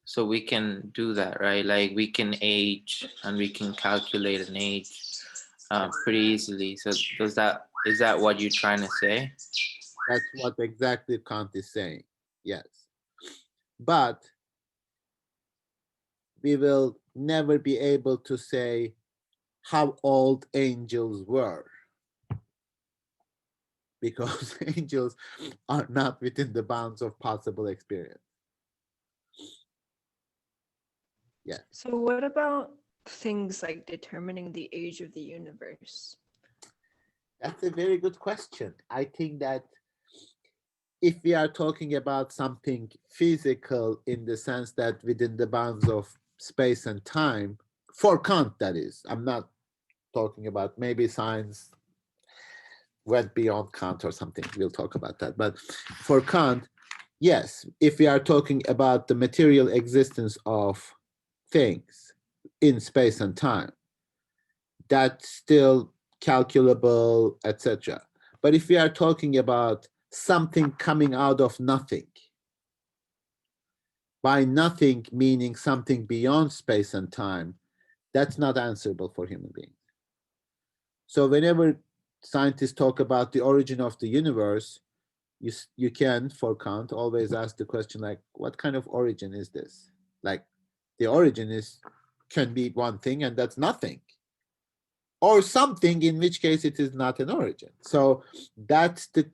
Speaker 5: so we can do that, right? Like we can age and we can calculate an age pretty easily. So is that what you're trying to say?
Speaker 1: That's what exactly Kant is saying. Yes. But we will never be able to say how old angels were, because angels are not within the bounds of possible experience. Yeah.
Speaker 3: So what about things like determining the age of the universe?
Speaker 1: That's a very good question. I think that if we are talking about something physical in the sense that within the bounds of space and time, for Kant, that is, I'm not talking about, maybe science went beyond Kant or something. We'll talk about that. But for Kant, yes, if we are talking about the material existence of things in space and time, that's still calculable, etc. But if we are talking about something coming out of nothing, by nothing meaning something beyond space and time, that's not answerable for human beings. So whenever scientists talk about the origin of the universe, you can, for Kant, always ask the question like, what kind of origin is this? Like, the origin can be one thing and that's nothing, or something, in which case it is not an origin. So that's the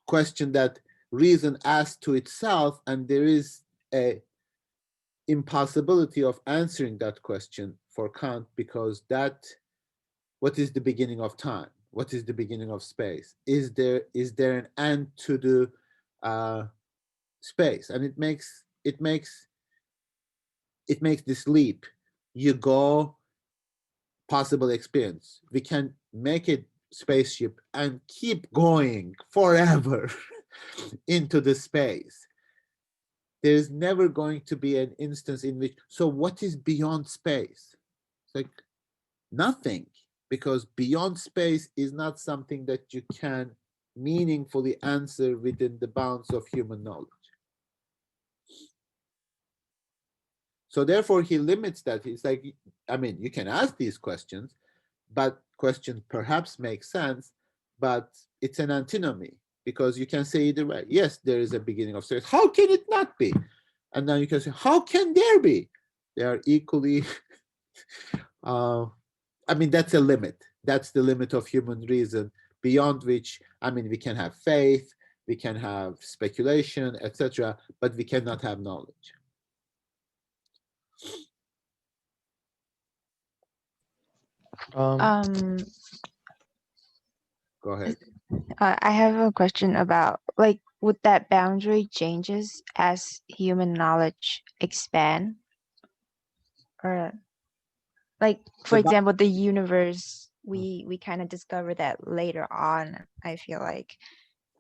Speaker 1: question that reason asks to itself, and there is a impossibility of answering that question for Kant, because that, what is the beginning of time? What is the beginning of space? Is there an end to the space? And it makes this leap. You go possible experience. We can make a spaceship and keep going forever into the space. There's never going to be an instance in which, so what is beyond space? It's like nothing, because beyond space is not something that you can meaningfully answer within the bounds of human knowledge. So therefore he limits that. He's like, I mean, you can ask these questions, but question perhaps makes sense, but it's an antinomy, because you can say either way. Yes, there is a beginning of space. How can it not be? And then you can say, how can there be? They are equally, I mean, that's a limit. That's the limit of human reason, beyond which, I mean, we can have faith, we can have speculation, etc., but we cannot have knowledge.
Speaker 4: Um,
Speaker 1: Go ahead.
Speaker 4: I have a question about, like, would that boundary changes as human knowledge expand? Or like, for
Speaker 1: The bo-
Speaker 4: example, the universe, we kind of discover that later on. I feel like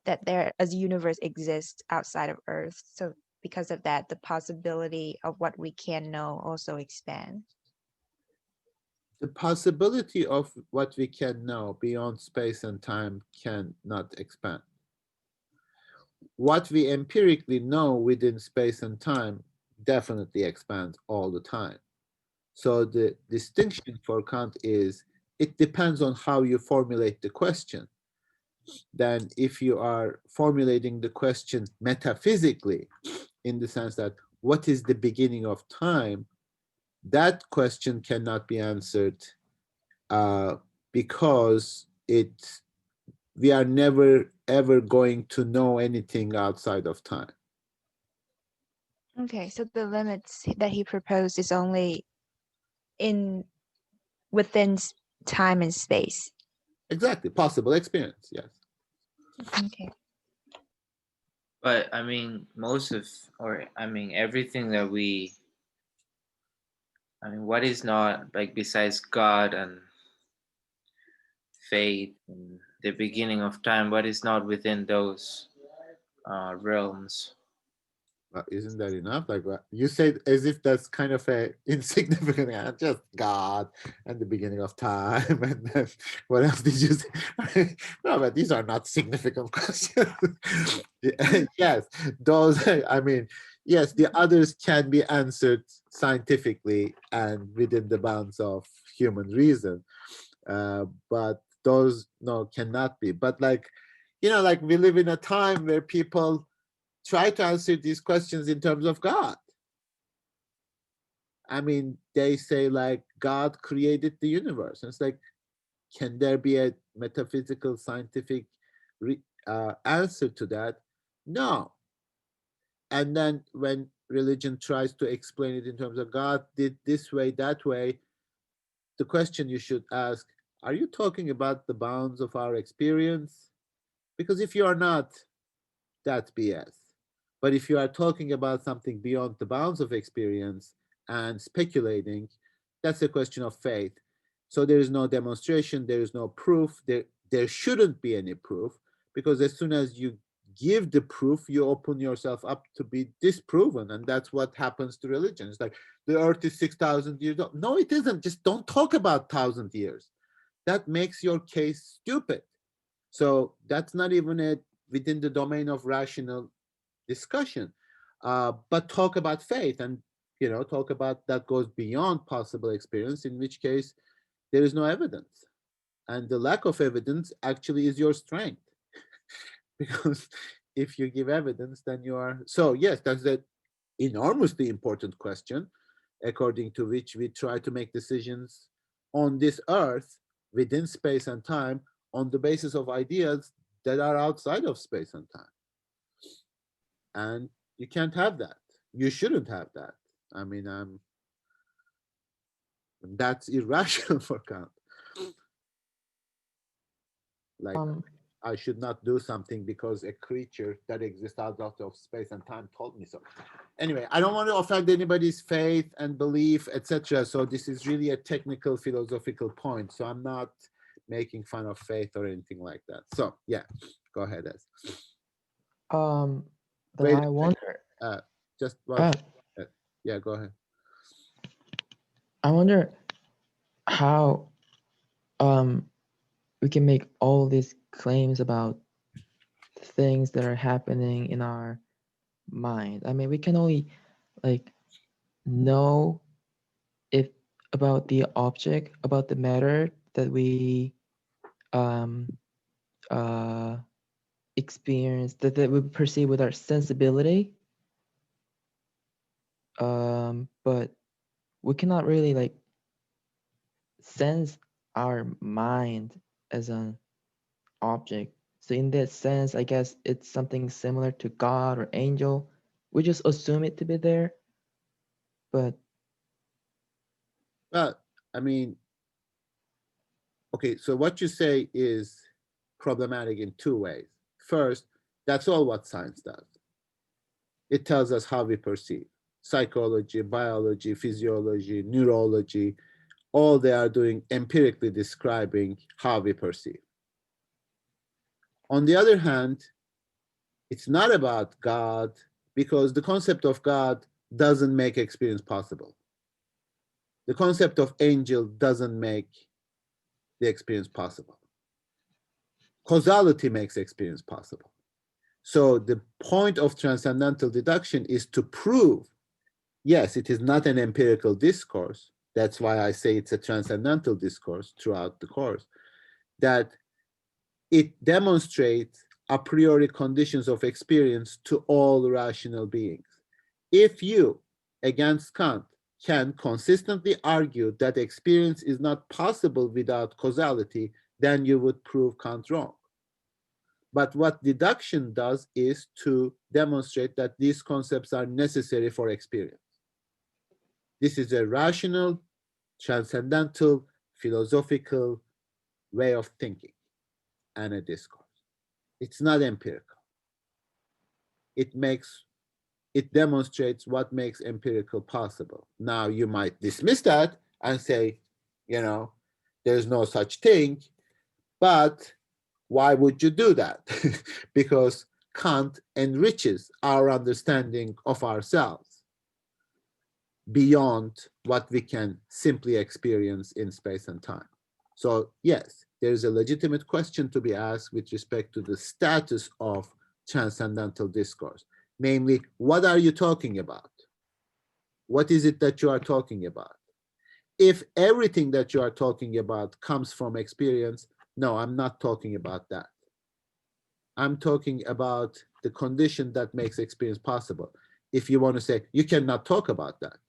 Speaker 4: that there as universe exists outside of Earth. So because of that, the possibility of what we can know also expand.
Speaker 1: The possibility of what we can know beyond space and time cannot expand. What we empirically know within space and time definitely expands all the time. So the distinction for Kant is, it depends on how you formulate the question. Then if you are formulating the question metaphysically, in the sense that what is the beginning of time, that question cannot be answered because we are never ever going to know anything outside of time.
Speaker 4: Okay, so the limits that he proposed is only in within time and space.
Speaker 1: Exactly, possible experience, yes.
Speaker 4: Okay.
Speaker 5: But I mean, most of, or I mean, everything that we I mean, what is not, like, besides God and faith and the beginning of time, what is not within those realms?
Speaker 1: Isn't that enough? Like what you said, as if that's kind of a insignificant, just God and the beginning of time, and then what else did you say? No, but these are not significant questions. Yes, those. I mean, yes, the others can be answered scientifically and within the bounds of human reason, but those no cannot be. But like, like we live in a time where people try to answer these questions in terms of God. I mean, they say like God created the universe. And it's like, can there be a metaphysical, scientific answer to that? No. And then when religion tries to explain it in terms of God did this way, that way, the question you should ask, are you talking about the bounds of our experience? Because if you are not, that's BS. But if you are talking about something beyond the bounds of experience and speculating, that's a question of faith. So there is no demonstration, there is no proof, there shouldn't be any proof, because as soon as you give the proof, you open yourself up to be disproven. And that's what happens to religion. It's like the earth is 6,000 years old. No, it isn't. Just don't talk about 1,000 years. That makes your case stupid. So that's not even within the domain of rational discussion. But talk about faith, and talk about that goes beyond possible experience, in which case there is no evidence. And the lack of evidence actually is your strength. Because if you give evidence, then you are. So, yes, that's an enormously important question, according to which we try to make decisions on this earth within space and time on the basis of ideas that are outside of space and time. And you can't have that. You shouldn't have that. I mean, that's irrational for Kant. Like,
Speaker 6: Um,
Speaker 1: I should not do something because a creature that exists out of space and time told me so. Anyway, I don't want to offend anybody's faith and belief, etc. So this is really a technical philosophical point. So I'm not making fun of faith or anything like that. So yeah, go ahead, Ez.
Speaker 6: but
Speaker 1: Wait a
Speaker 6: I
Speaker 1: second.
Speaker 6: wonder,
Speaker 1: Just one.
Speaker 6: uh,
Speaker 1: Yeah, go ahead.
Speaker 6: I wonder how we can make all these claims about things that are happening in our mind. I mean, we can only like know if about the object, about the matter that we um uh experience, that we perceive with our sensibility. But we cannot really like sense our mind as an object. So in that sense, I guess it's something similar to God or angel. We just assume it to be there, but
Speaker 1: Well, I mean, okay, so what you say is problematic in two ways. First, that's all what science does. It tells us how we perceive. Psychology, biology, physiology, neurology, all they are doing empirically describing how we perceive. On the other hand, it's not about God, because the concept of God doesn't make experience possible. The concept of angel doesn't make the experience possible. Causality makes experience possible. So the point of transcendental deduction is to prove, yes, it is not an empirical discourse. That's why I say it's a transcendental discourse throughout the course, that it demonstrates a priori conditions of experience to all rational beings. If you, against Kant, can consistently argue that experience is not possible without causality, then you would prove Kant wrong. But what deduction does is to demonstrate that these concepts are necessary for experience. This is a rational, transcendental, philosophical way of thinking and a discourse. It's not empirical. It it demonstrates what makes empirical possible. Now, you might dismiss that and say, you know, there's no such thing, but why would you do that? Because Kant enriches our understanding of ourselves beyond what we can simply experience in space and time. So yes, there is a legitimate question to be asked with respect to the status of transcendental discourse. Namely, what are you talking about? What is it that you are talking about? If everything that you are talking about comes from experience, no, I'm not talking about that. I'm talking about the condition that makes experience possible. If you want to say you cannot talk about that,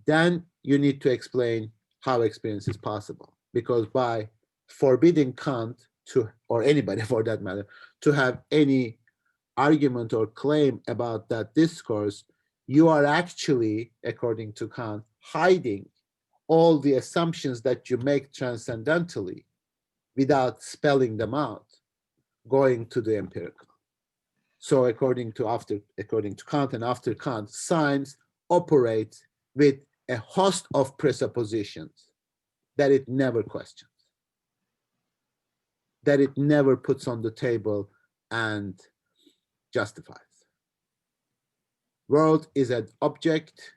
Speaker 1: then you need to explain how experience is possible. Because by forbidding Kant to, or anybody for that matter, to have any argument or claim about that discourse, you are actually, according to Kant, hiding all the assumptions that you make transcendentally without spelling them out, going to the empirical. So according to Kant and after Kant, science operates with a host of presuppositions that it never questions, that it never puts on the table and justifies. World is an object,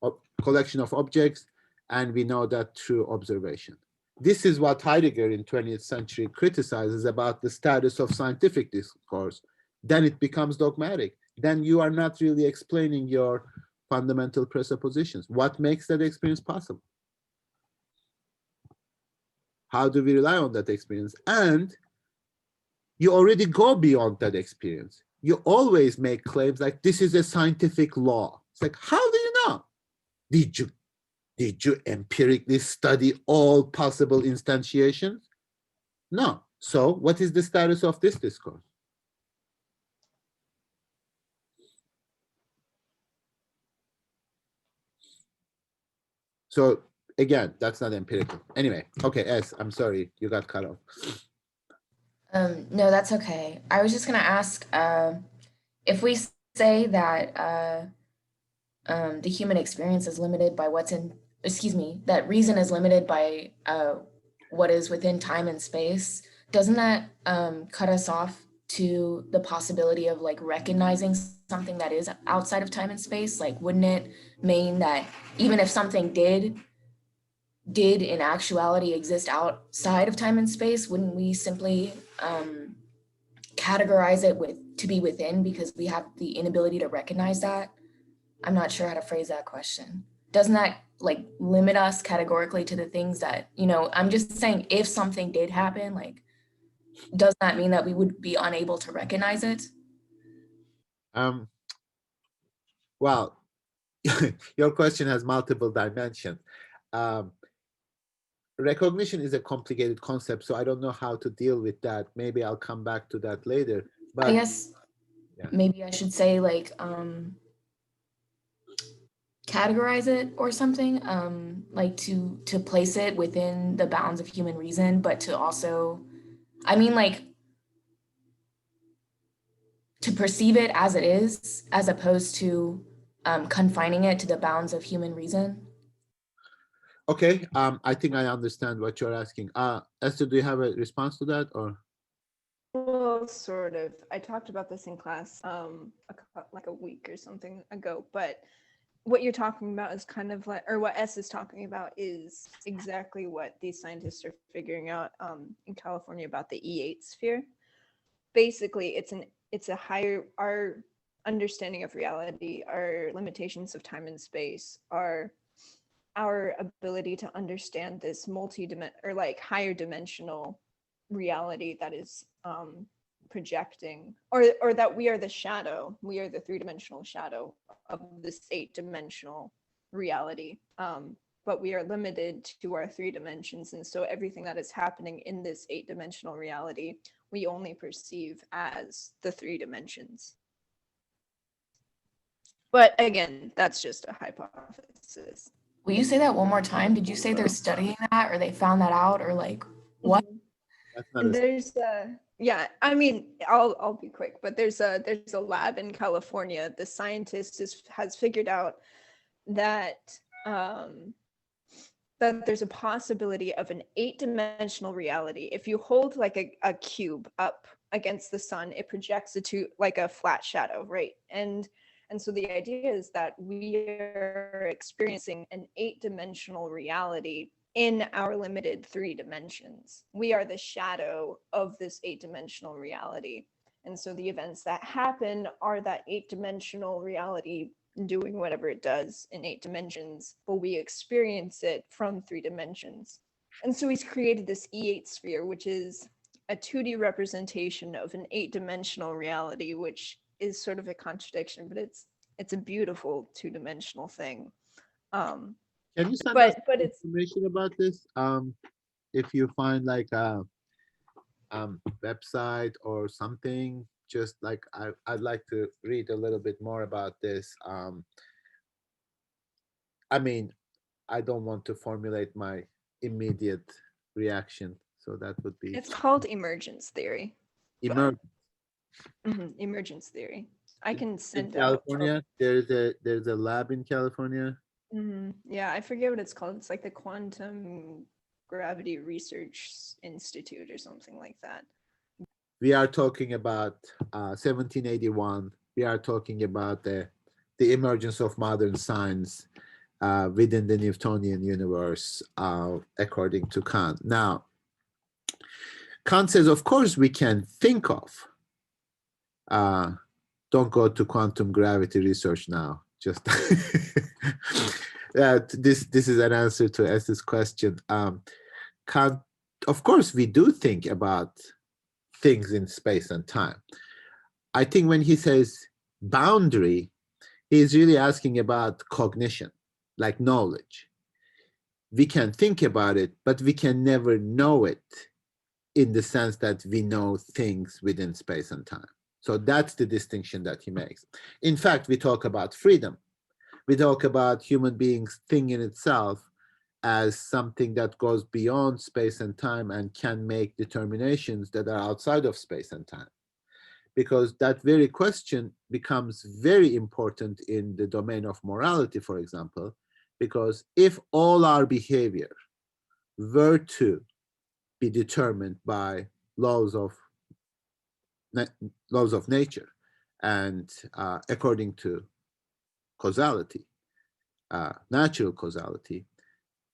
Speaker 1: a collection of objects, and we know that through observation. This is what Heidegger in 20th century criticizes about the status of scientific discourse. Then it becomes dogmatic. Then you are not really explaining your fundamental presuppositions. What makes that experience possible? How do we rely on that experience? And you already go beyond that experience. You always make claims like this is a scientific law. It's like, how do you know? Did you empirically study all possible instantiations? No. So what is the status of this discourse? So again, that's not empirical. Anyway, okay, S, I'm sorry, you got cut off.
Speaker 7: No, that's okay. I was just gonna ask, if we say that the human experience is limited by that reason is limited by what is within time and space, doesn't that cut us off to the possibility of like recognizing something that is outside of time and space? Like, wouldn't it mean that even if something did in actuality exist outside of time and space, wouldn't we simply categorize it to be within because we have the inability to recognize that? I'm not sure how to phrase that question. Doesn't that like limit us categorically to the things that, I'm just saying if something did happen, like, does that mean that we would be unable to recognize it?
Speaker 1: Well, your question has multiple dimensions. Recognition is a complicated concept, so I don't know how to deal with that. Maybe I'll come back to that later. But
Speaker 7: I guess maybe I should say like categorize it or something, like to place it within the bounds of human reason, but to also, like to perceive it as it is, as opposed to confining it to the bounds of human reason.
Speaker 1: Okay, I think I understand what you're asking. Esther, do you have a response to that, or?
Speaker 3: Well, sort of. I talked about this in class like a week or something ago, but what you're talking about is kind of like, or what S is talking about is exactly what these scientists are figuring out in California about the E8 sphere. Basically, it's a higher, our understanding of reality, our limitations of time and space, our ability to understand this or like higher dimensional reality that is projecting, or that we are the shadow, we are the three-dimensional shadow of this 8-dimensional reality, but we are limited to our 3 dimensions, and so everything that is happening in this 8-dimensional reality we only perceive as the 3 dimensions. But again, that's just a hypothesis.
Speaker 7: Will you say that one more time? Did you say they're studying that, or they found that out, or like what?
Speaker 1: That's not
Speaker 3: And
Speaker 1: a,
Speaker 3: there's yeah, I mean, I'll be quick, but there's a lab in California. The scientist has figured out that that there's a possibility of an 8-dimensional reality. If you hold like a cube up against the sun, it projects it to like a flat shadow, right? And so the idea is that we are experiencing an 8-dimensional reality in our limited 3 dimensions. We are the shadow of this 8-dimensional reality. And so the events that happen are that 8-dimensional reality doing whatever it does in 8 dimensions, but we experience it from 3 dimensions. And so he's created this E8 sphere, which is a 2D representation of an 8-dimensional reality, which is sort of a contradiction, but it's a beautiful 2-dimensional thing.
Speaker 1: can you send us
Speaker 3: But it's
Speaker 1: information about this? If you find like a website or something, just like I'd like to read a little bit more about this. I mean, I don't want to formulate my immediate reaction, so that would be
Speaker 3: it's called emergence theory.
Speaker 1: emergent.
Speaker 3: Emergence theory. I can
Speaker 1: In
Speaker 3: send out.
Speaker 1: California, there's a lab in California.
Speaker 3: Yeah, I forget what it's called. It's like the Quantum Gravity Research Institute or something like that.
Speaker 1: We are talking about 1781. We are talking about the emergence of modern science within the Newtonian universe, according to Kant. Now, Kant says, of course, we can think of. Don't go to quantum gravity research now. Just this is an answer to S's question. Kant, of course, we do think about things in space and time. I think when he says boundary, he's really asking about cognition, like knowledge. We can think about it, but we can never know it in the sense that we know things within space and time. So that's the distinction that he makes. In fact, we talk about freedom. We talk about human beings' thing in itself as something that goes beyond space and time and can make determinations that are outside of space and time. Because that very question becomes very important in the domain of morality, for example, because if all our behavior were to be determined by laws of nature and according to causality, natural causality,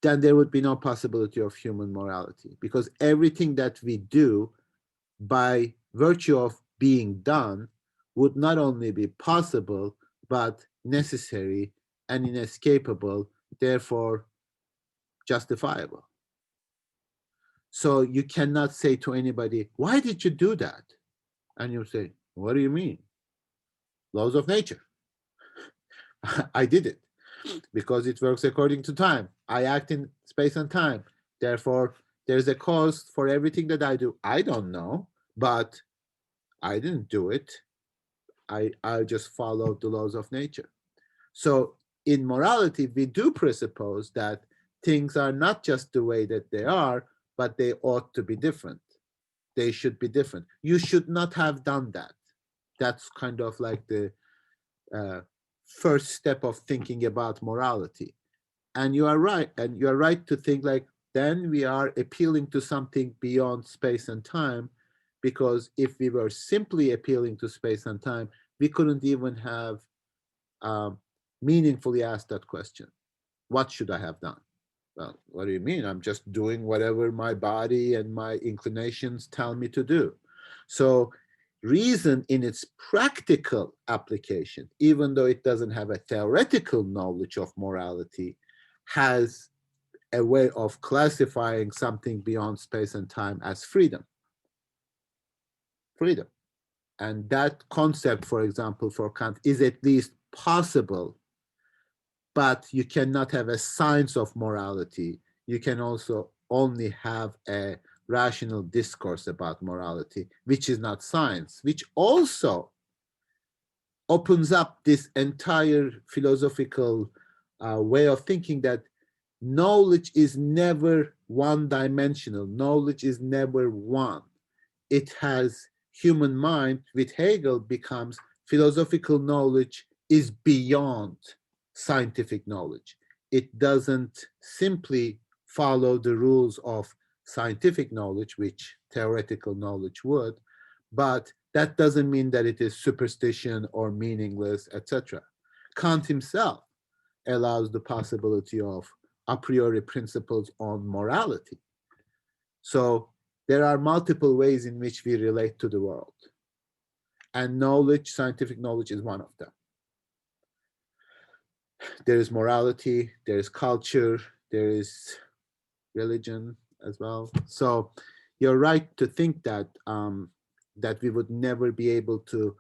Speaker 1: then there would be no possibility of human morality, because everything that we do by virtue of being done would not only be possible, but necessary and inescapable, therefore justifiable. So you cannot say to anybody, why did you do that? And you say, what do you mean? Laws of nature. I did it because it works according to time. I act in space and time. Therefore, there's a cause for everything that I do. I don't know, but I didn't do it. I just followed the laws of nature. So in morality, we do presuppose that things are not just the way that they are, but they ought to be different. They should be different. You should not have done that. That's kind of like the first step of thinking about morality. And you are right. And you are right to think like, then we are appealing to something beyond space and time, because if we were simply appealing to space and time, we couldn't even have meaningfully asked that question. What should I have done? Well, what do you mean? I'm just doing whatever my body and my inclinations tell me to do. So reason in its practical application, even though it doesn't have a theoretical knowledge of morality, has a way of classifying something beyond space and time as freedom. Freedom. And that concept, for example, for Kant is at least possible, but you cannot have a science of morality. You can also only have a rational discourse about morality, which is not science, which also opens up this entire philosophical way of thinking that knowledge is never one-dimensional. Knowledge is never one. It has human mind, with Hegel, becomes philosophical knowledge is beyond scientific knowledge. It doesn't simply follow the rules of scientific knowledge, which theoretical knowledge would, but that doesn't mean that it is superstition or meaningless, etc. Kant himself allows the possibility of a priori principles on morality. So there are multiple ways in which we relate to the world. And knowledge, scientific knowledge, is one of them. There is morality, there is culture, there is religion as well. So you're right to think that that we would never be able to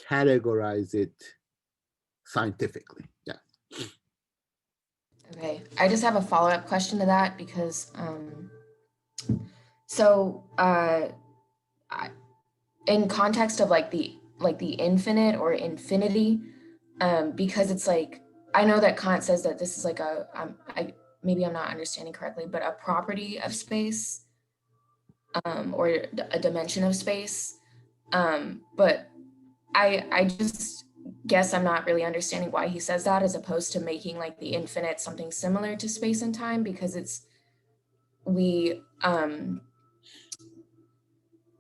Speaker 1: categorize it scientifically. Yeah.
Speaker 7: Okay, I just have a follow-up question to that because in context of like the infinite or infinity, because it's like I know that Kant says that this is like maybe I'm not understanding correctly, but a property of space, or a dimension of space, but I just guess I'm not really understanding why he says that, as opposed to making like the infinite something similar to space and time, because it's we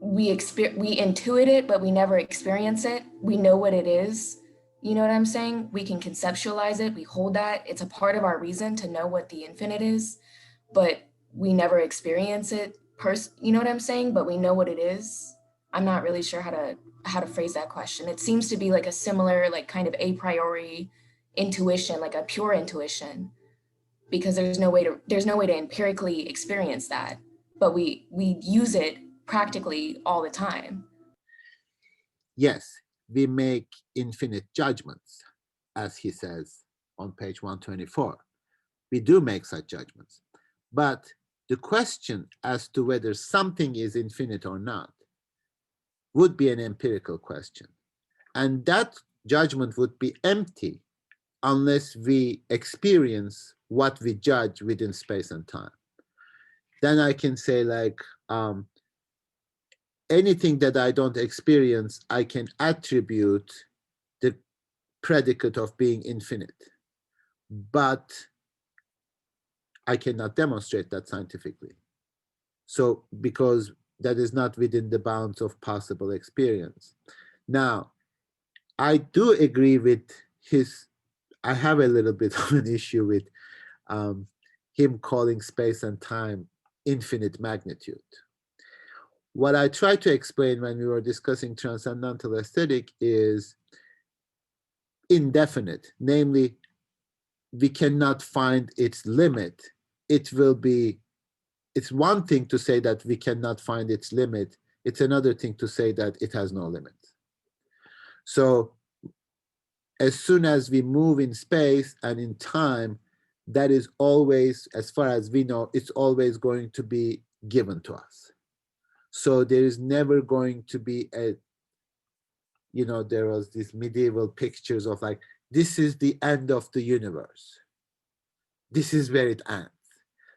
Speaker 7: intuit it, but we never experience it. We know what it is. You know what I'm saying? We can conceptualize it. We hold that. It's a part of our reason to know what the infinite is, but we never experience it. You know what I'm saying? But we know what it is. I'm not really sure how to phrase that question. It seems to be like a similar, like kind of a priori intuition, like a pure intuition, because there's no way to empirically experience that, but we use it practically all the time.
Speaker 1: Yes, we make infinite judgments, as he says on page 124. We do make such judgments. But the question as to whether something is infinite or not would be an empirical question. And that judgment would be empty unless we experience what we judge within space and time. Then I can say, like, anything that I don't experience, I can attribute the predicate of being infinite. But I cannot demonstrate that scientifically. So, because that is not within the bounds of possible experience. Now, I do agree with I have a little bit of an issue with him calling space and time infinite magnitude. What I tried to explain when we were discussing transcendental aesthetic is indefinite, namely, we cannot find its limit. It's one thing to say that we cannot find its limit. It's another thing to say that it has no limit. So as soon as we move in space and in time, that is always, as far as we know, it's always going to be given to us. So there is never going to be there was these medieval pictures of like, this is the end of the universe. This is where it ends.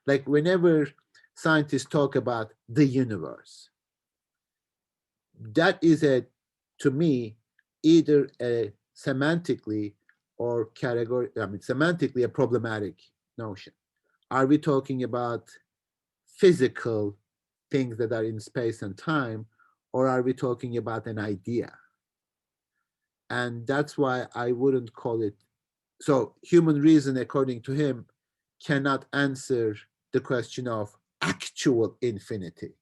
Speaker 1: Like whenever scientists talk about the universe, that is to me, either a semantically or semantically a problematic notion. Are we talking about physical things that are in space and time, or are we talking about an idea? And that's why I wouldn't call it. So human reason, according to him, cannot answer the question of actual infinity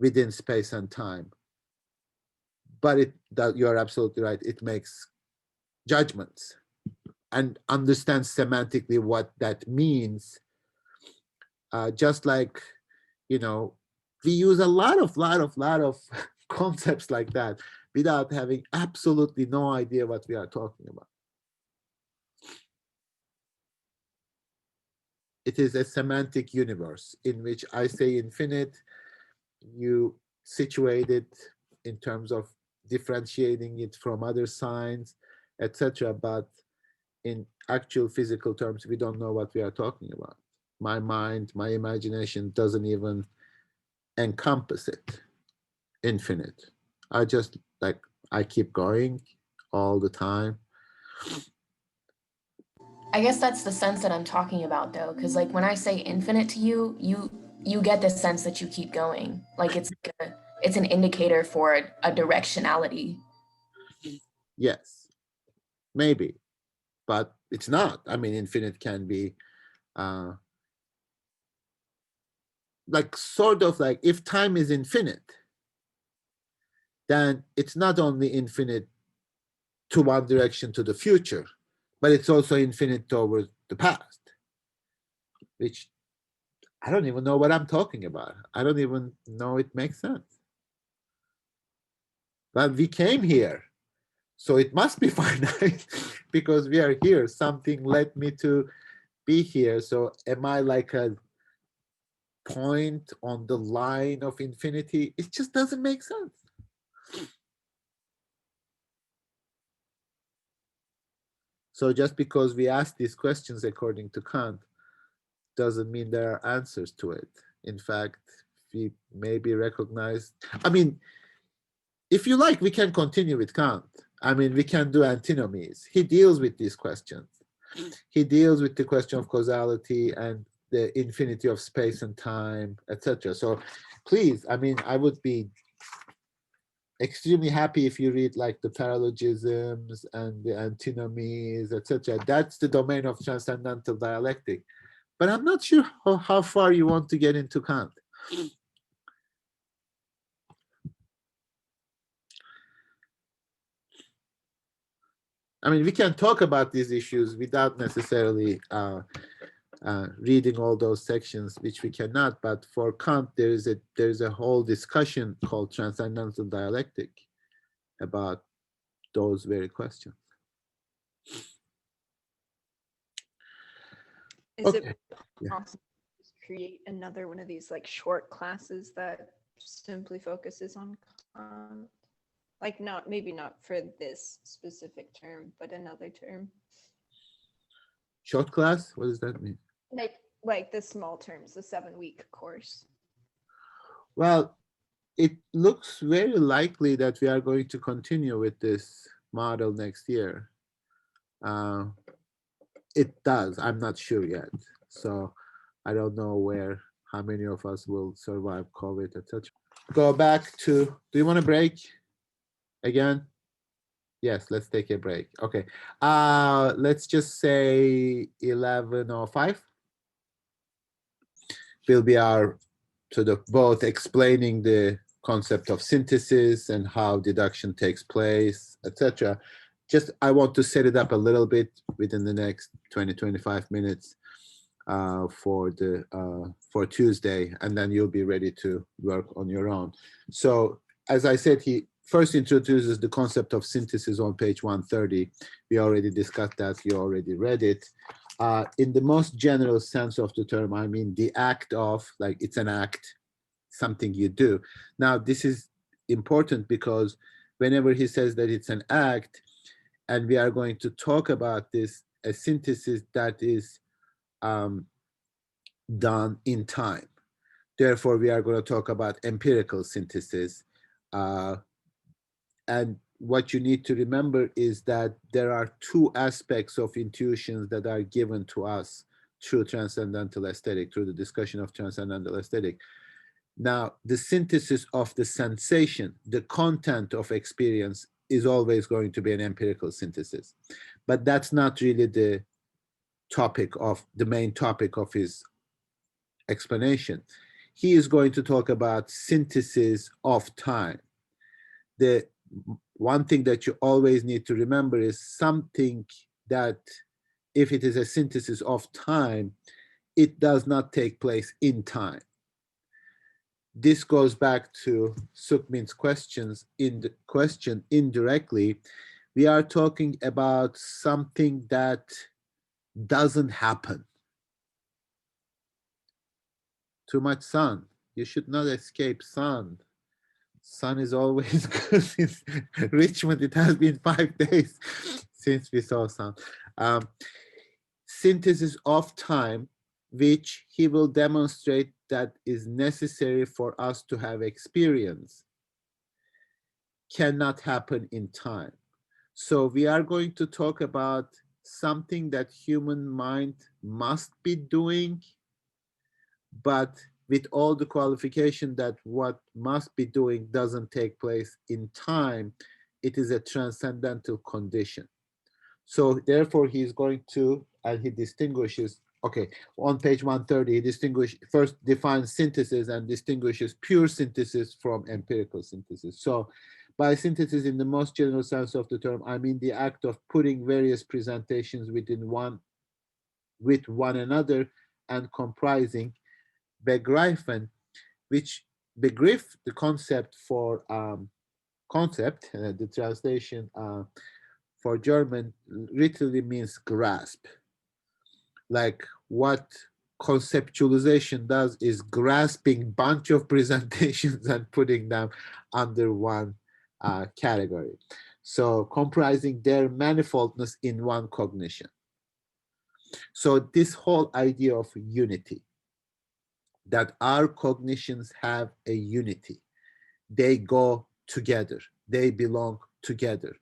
Speaker 1: within space and time. But you're absolutely right. It makes judgments and understands semantically what that means. Just like, we use a lot of concepts like that without having absolutely no idea what we are talking about. It is a semantic universe in which I say infinite, you situate it in terms of differentiating it from other signs, etc. But in actual physical terms, we don't know what we are talking about. My mind, my imagination doesn't even encompass it. Infinite. I just like, I keep going all the time.
Speaker 7: I guess that's the sense that I'm talking about though, because like when I say infinite to you, you get the sense that you keep going. Like it's an indicator for a directionality.
Speaker 1: Yes, maybe, but it's not. I mean, infinite can be like sort of like, if time is infinite, then it's not only infinite to one direction to the future, but it's also infinite towards the past, which I don't even know what I'm talking about. I don't even know it makes sense. But we came here, so it must be finite because we are here. Something led me to be here. So am I like a point on the line of infinity? It just doesn't make sense. So just because we ask these questions according to Kant doesn't mean there are answers to it. In fact, we maybe recognize, I mean, if you like, we can continue with Kant. I mean, we can do antinomies. He deals with these questions. He deals with the question of causality and the infinity of space and time, etc. So please, I mean, I would be extremely happy if you read like the paralogisms and the antinomies, etc. That's the domain of transcendental dialectic. But I'm not sure how far you want to get into Kant. I mean, we can talk about these issues without necessarily reading all those sections, which we cannot. But for Kant, there's a whole discussion called transcendental dialectic about those very questions.
Speaker 3: Is
Speaker 1: Okay.
Speaker 3: it
Speaker 1: Yeah.
Speaker 3: possible to just create another one of these like short classes that simply focuses on Kant? Like not, maybe not for this specific term, but another term.
Speaker 1: Short class? What does that mean?
Speaker 3: Like the small terms, the 7-week course.
Speaker 1: Well, it looks very likely that we are going to continue with this model next year. It does. I'm not sure yet. So I don't know how many of us will survive COVID, etc. Go back to, do you want a break again? Yes, let's take a break. Okay. Let's just say 11:05 will be our sort of both explaining the concept of synthesis and how deduction takes place, etc. Just, I want to set it up a little bit within the next 20-25 minutes for Tuesday, and then you'll be ready to work on your own. So as I said, he first introduces the concept of synthesis on page 130. We already discussed that, you already read it. In the most general sense of the term, I mean the act of, like it's an act, something you do. Now this is important because whenever he says that it's an act, and we are going to talk about this, a synthesis that is done in time. Therefore, we are going to talk about empirical synthesis. And what you need to remember is that there are two aspects of intuitions that are given to us through transcendental aesthetic, through the discussion of transcendental aesthetic. Now, the synthesis of the sensation, the content of experience, is always going to be an empirical synthesis. But that's not really the main topic of his explanation. He is going to talk about synthesis of time. The one thing that you always need to remember is something that, if it is a synthesis of time, it does not take place in time. This goes back to Sukmin's questions. In the question indirectly, we are talking about something that doesn't happen. Too much sun. You should not escape sun. Sun is always good. In Richmond, it has been 5 days since we saw sun. Um, Synthesis of time, which he will demonstrate that is necessary for us to have experience, cannot happen in time. So we are going to talk about something that human mind must be doing, but with all the qualification that what must be doing doesn't take place in time, it is a transcendental condition. So therefore, he's going to, and he distinguishes, okay, on page 130, he first defines synthesis and distinguishes pure synthesis from empirical synthesis. So by synthesis in the most general sense of the term, I mean the act of putting various presentations with one another and comprising begriffen, which begriff, the concept for concept, the translation for German literally means grasp. Like what conceptualization does is grasping bunch of presentations and putting them under one category. So comprising their manifoldness in one cognition. So this whole idea of unity, that our cognitions have a unity. They go together. They belong together.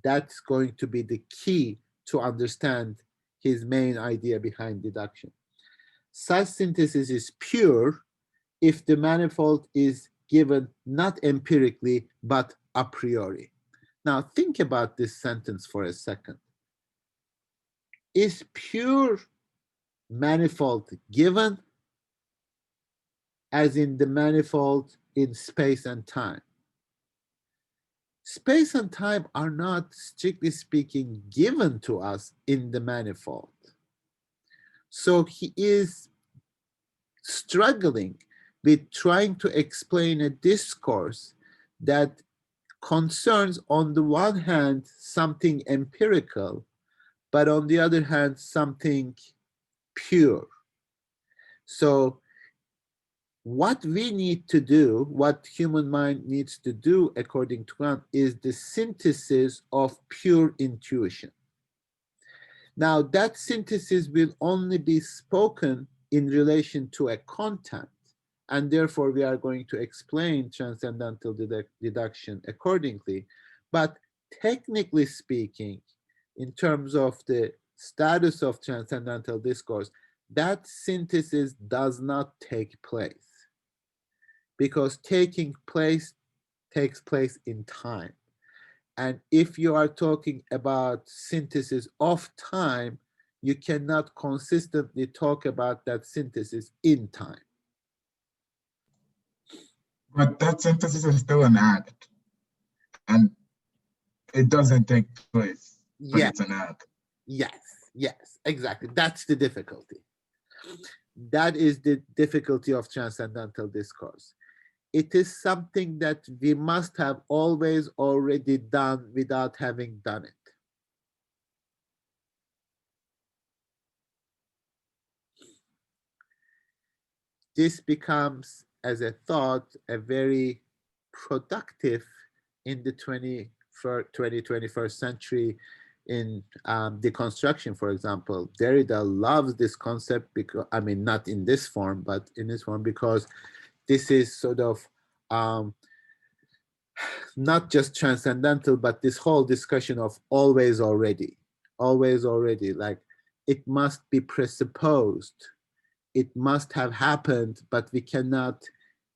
Speaker 1: That's going to be the key to understand his main idea behind deduction. Such synthesis is pure if the manifold is given not empirically but a priori. Now think about this sentence for a second. Is pure manifold given, as in the manifold in space and time? Space and time are not, strictly speaking, given to us in the manifold. So he is struggling with trying to explain a discourse that concerns, on the one hand, something empirical, but on the other hand, something pure. So what we need to do, what human mind needs to do, according to Kant, is the synthesis of pure intuition. Now, that synthesis will only be spoken in relation to a content, and therefore we are going to explain transcendental deduction accordingly. But technically speaking, in terms of the status of transcendental discourse, that synthesis does not take place, because taking place takes place in time. And if you are talking about synthesis of time, you cannot consistently talk about that synthesis in time.
Speaker 2: But that synthesis is still an act, and it doesn't take place, but
Speaker 1: Yes,
Speaker 2: it's an act.
Speaker 1: yes, exactly. That's the difficulty. That is the difficulty of transcendental discourse. It is something that we must have always already done without having done it. This becomes, as a thought, a very productive in the 21st century in deconstruction, for example. Derrida loves this concept because, I mean, not in this form, but in this form, because this is sort of not just transcendental, but this whole discussion of always already, like it must be presupposed, it must have happened, but we cannot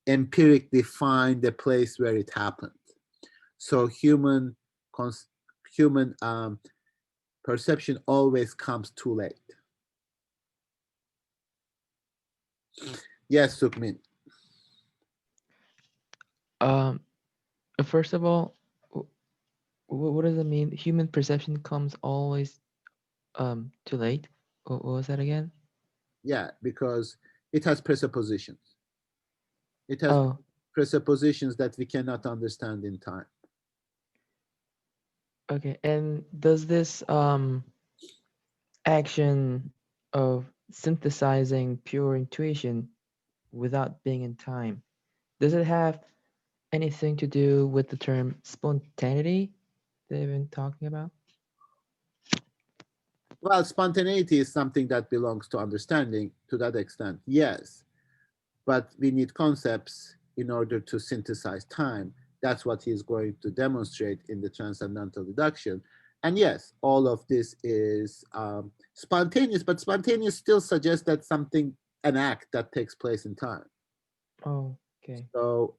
Speaker 1: empirically find a place where it happened. So human perception always comes too late. Yes, Sukmin.
Speaker 6: First of all, what does it mean? Human perception comes always too late. What was that again?
Speaker 1: Yeah, because it has presuppositions. It has
Speaker 6: Oh,
Speaker 1: presuppositions that we cannot understand in time.
Speaker 6: okay. And does this action of synthesizing pure intuition without being in time, does it have anything to do with the term spontaneity they've been talking about?
Speaker 1: Well, spontaneity is something that belongs to understanding to that extent, yes. But we need concepts in order to synthesize time. That's what he's going to demonstrate in the transcendental deduction. And yes, all of this is spontaneous, but spontaneous still suggests that something, an act that takes place in time.
Speaker 6: Oh, okay.
Speaker 1: So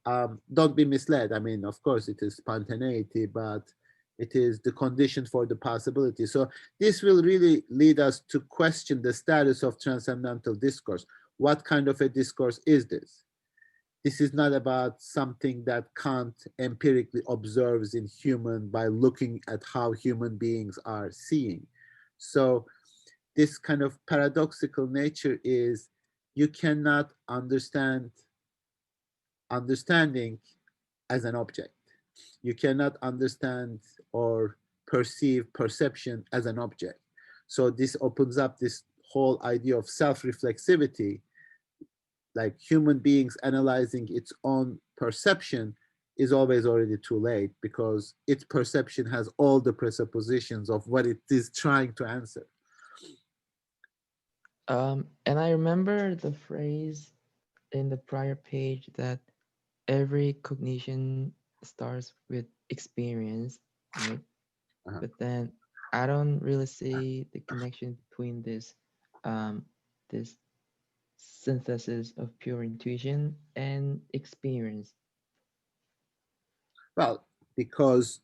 Speaker 1: don't be misled. I mean, of course, it is spontaneity, but it is the condition for the possibility. So this will really lead us to question the status of transcendental discourse. What kind of a discourse is this? This is not about something that Kant empirically observes in human by looking at how human beings are seeing. So this kind of paradoxical nature is you cannot understand understanding as an object. You cannot understand or perceive perception as an object. So this opens up this whole idea of self-reflexivity, like human beings analyzing its own perception is always already too late because its perception has all the presuppositions of what it is trying to answer.
Speaker 6: And I remember the phrase in the prior page that every cognition starts with experience, right?
Speaker 1: Uh-huh.
Speaker 6: But then I don't really see the connection between this synthesis of pure intuition and experience.
Speaker 1: Well, because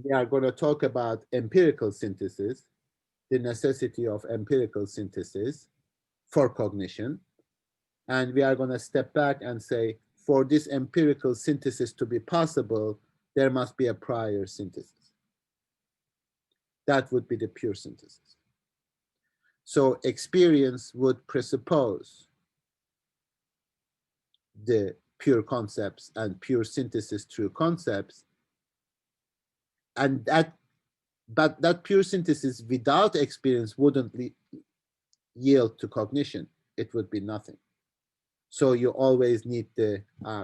Speaker 1: we are going to talk about empirical synthesis, the necessity of empirical synthesis for cognition. And we are going to step back and say, for this empirical synthesis to be possible, there must be a prior synthesis. That would be the pure synthesis. So experience would presuppose the pure concepts and pure synthesis through concepts. And but that pure synthesis without experience wouldn't yield to cognition. It would be nothing. So you always need the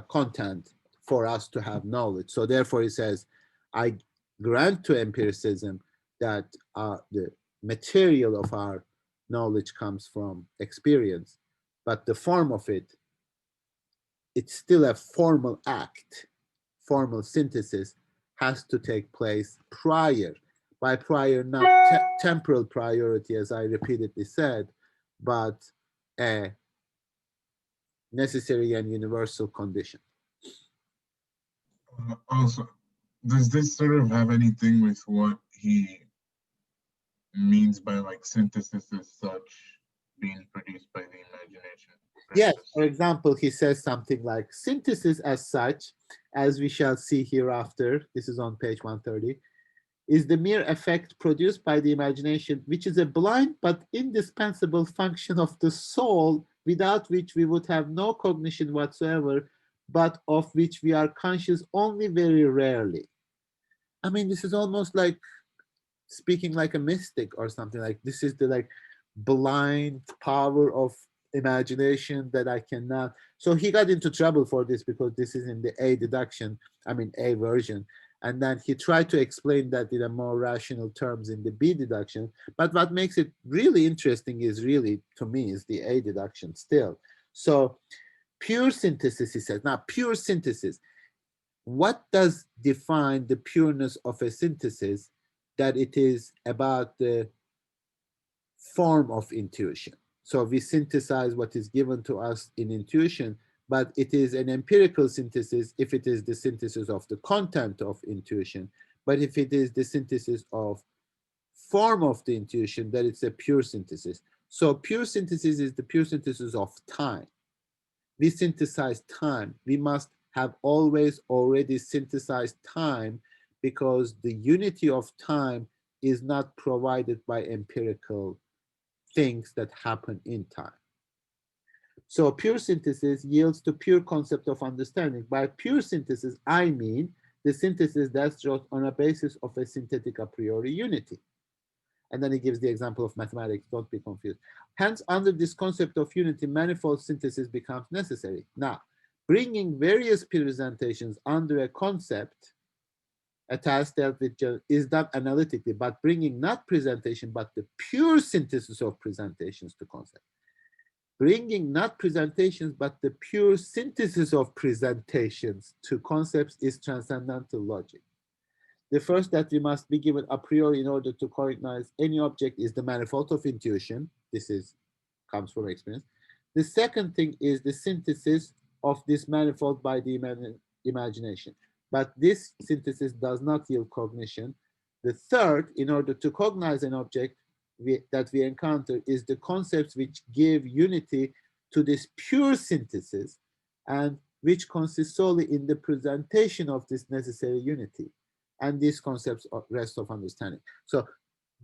Speaker 1: content for us to have knowledge. So therefore he says, I grant to empiricism that the material of our knowledge comes from experience, but the form of it, it's still a formal act, formal synthesis has to take place prior. By prior, not temporal priority, as I repeatedly said, but a necessary and universal condition.
Speaker 2: Also, does this sort of have anything with what he means by like synthesis as such being produced by the imagination?
Speaker 1: Yes, for example, he says something like synthesis as such, as we shall see hereafter, this is on page 130, is the mere effect produced by the imagination, which is a blind but indispensable function of the soul, without which we would have no cognition whatsoever, but of which we are conscious only very rarely. I mean, this is almost like speaking like a mystic or something. Like this is the like blind power of imagination that I cannot. So he got into trouble for this because this is in the A deduction, I mean A version. And then he tried to explain that in a more rational terms in the B deduction. But what makes it really interesting is really, to me, is the A deduction still. So pure synthesis, he says. Now, pure synthesis. What does define the pureness of a synthesis? That it is about the form of intuition. So we synthesize what is given to us in intuition, but it is an empirical synthesis if it is the synthesis of the content of intuition. But if it is the synthesis of form of the intuition, that it's a pure synthesis. So pure synthesis is the pure synthesis of time. We synthesize time. We must have always already synthesized time because the unity of time is not provided by empirical things that happen in time. So pure synthesis yields to pure concept of understanding. By pure synthesis, I mean the synthesis that's just on a basis of a synthetic a priori unity. And then he gives the example of mathematics, don't be confused. Hence, under this concept of unity, manifold synthesis becomes necessary. Now, bringing various presentations under a concept A task dealt with is done analytically, but bringing not presentation, but the pure synthesis of presentations to concept. Bringing not presentations, but the pure synthesis of presentations to concepts is transcendental logic. The first that we must be given a priori in order to recognize any object is the manifold of intuition. This comes from experience. The second thing is the synthesis of this manifold by the imagination. But this synthesis does not yield cognition. The third, in order to cognize an object that we encounter, is the concepts which give unity to this pure synthesis and which consists solely in the presentation of this necessary unity. And these concepts are rest of understanding. So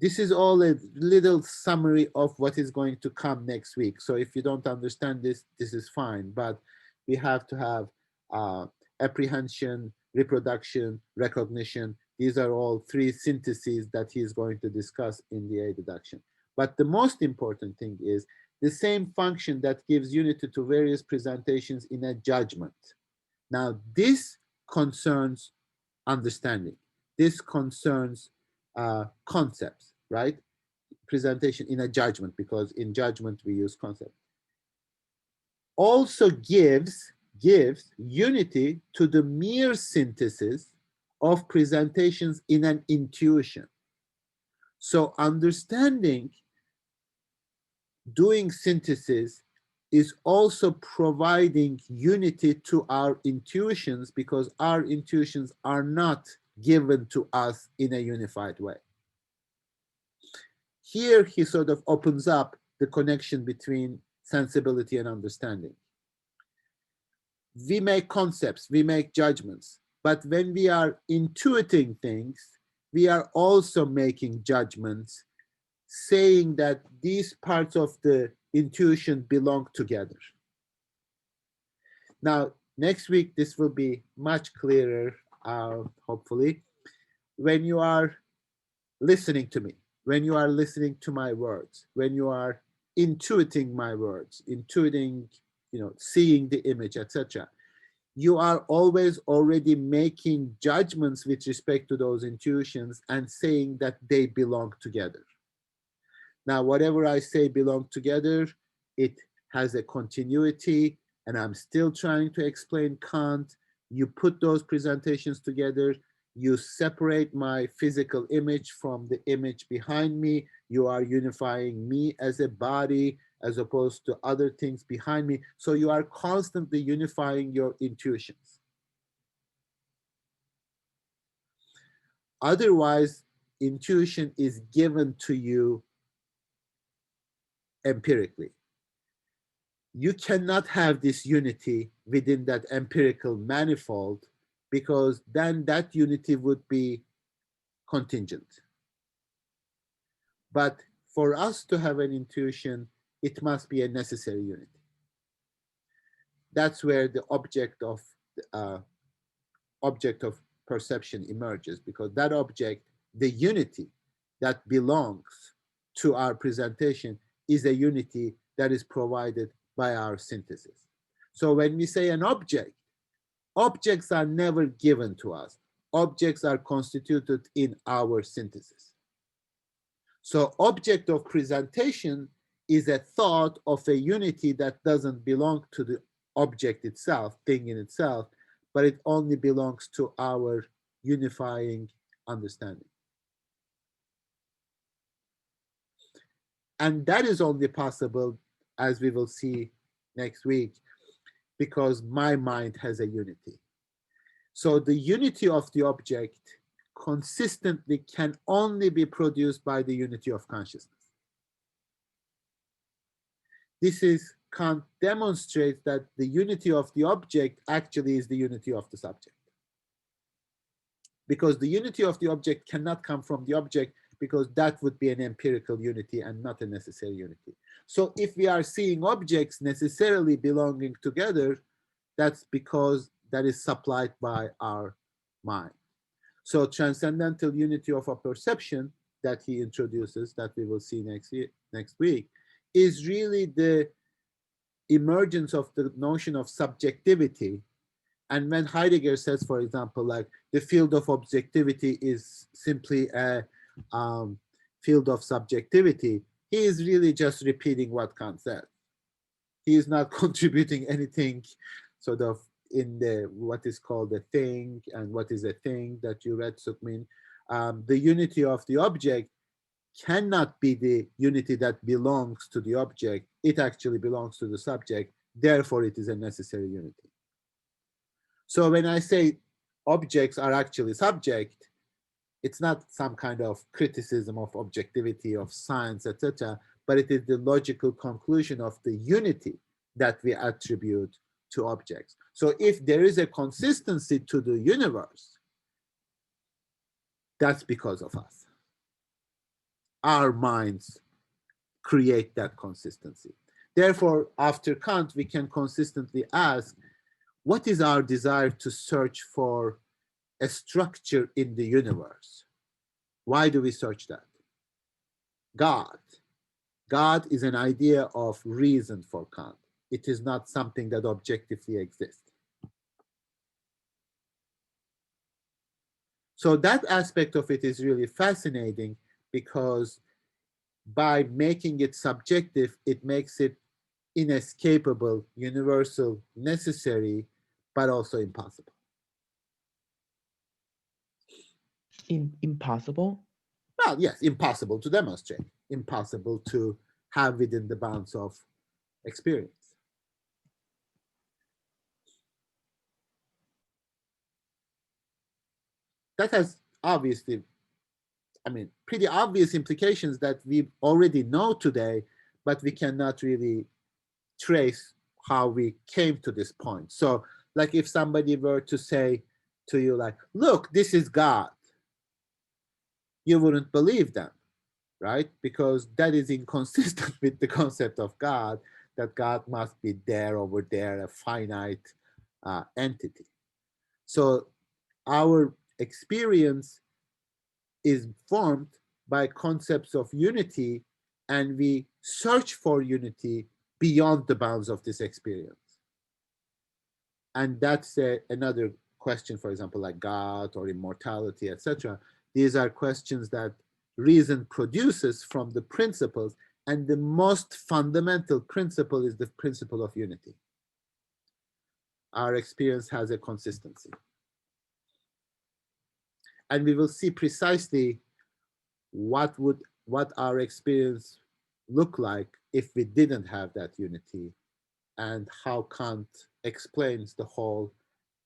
Speaker 1: this is all a little summary of what is going to come next week. So if you don't understand this, this is fine. But we have to have apprehension, reproduction, recognition. These are all three syntheses that he's going to discuss in the A deduction. But the most important thing is the same function that gives unity to various presentations in a judgment. Now, this concerns understanding. This concerns concepts, right? Presentation in a judgment, because in judgment we use concept. Also gives unity to the mere synthesis of presentations in an intuition. So understanding, doing synthesis, is also providing unity to our intuitions, because our intuitions are not given to us in a unified way. Here he sort of opens up the connection between sensibility and understanding. We make concepts, we make judgments, but when we are intuiting things, we are also making judgments, saying that these parts of the intuition belong together. Now, next week, this will be much clearer, hopefully. When you are listening to me, when you are listening to my words, when you are intuiting my words, intuiting, seeing the image, etc., you are always already making judgments with respect to those intuitions and saying that they belong together. Now, whatever I say belong together, it has a continuity, and I'm still trying to explain Kant. You put those presentations together, you separate my physical image from the image behind me, you are unifying me as a body as opposed to other things behind me. So you are constantly unifying your intuitions. Otherwise, intuition is given to you empirically. You cannot have this unity within that empirical manifold, because then that unity would be contingent. But for us to have an intuition, it must be a necessary unity. That's where the object of perception emerges, because that object, the unity that belongs to our presentation, is a unity that is provided by our synthesis. So when we say an object, objects are never given to us. Objects are constituted in our synthesis. So object of presentation is a thought of a unity that doesn't belong to the object itself, thing in itself, but it only belongs to our unifying understanding. And that is only possible, as we will see next week, because my mind has a unity. So the unity of the object consistently can only be produced by the unity of consciousness. This is, Kant demonstrates that the unity of the object actually is the unity of the subject. Because the unity of the object cannot come from the object, because that would be an empirical unity and not a necessary unity. So if we are seeing objects necessarily belonging together, that's because that is supplied by our mind. So transcendental unity of a perception that he introduces, that we will see next week, is really the emergence of the notion of subjectivity And when Heidegger says, for example, like the field of objectivity is simply a field of subjectivity, he is really just repeating what Kant said. He is not contributing anything sort of in the what is called a thing and what is a thing that you read, Sukmin. The unity of the object cannot be the unity that belongs to the object. It actually belongs to the subject. Therefore, it is a necessary unity. So when I say objects are actually subject, it's not some kind of criticism of objectivity of science, etc., but it is the logical conclusion of the unity that we attribute to objects. So if there is a consistency to the universe, that's because of us. Our minds create that consistency. Therefore, after Kant, we can consistently ask, what is our desire to search for a structure in the universe? Why do we search that? God. God is an idea of reason for Kant. It is not something that objectively exists. So that aspect of it is really fascinating because by making it subjective, it makes it inescapable, universal, necessary, but also impossible.
Speaker 6: Impossible?
Speaker 1: Well, yes, impossible to demonstrate, impossible to have within the bounds of experience. That has obviously, I mean, pretty obvious implications that we already know today, but we cannot really trace how we came to this point. So, like if somebody were to say to you, like, look, this is God, you wouldn't believe them, right? Because that is inconsistent with the concept of God, that God must be there over there, a finite entity. So our experience is formed by concepts of unity, and we search for unity beyond the bounds of this experience. And that's another question, for example, like God or immortality, etc. These are questions that reason produces from the principles, and the most fundamental principle is the principle of unity. Our experience has a consistency. And we will see precisely what our experience look like if we didn't have that unity, and how Kant explains the whole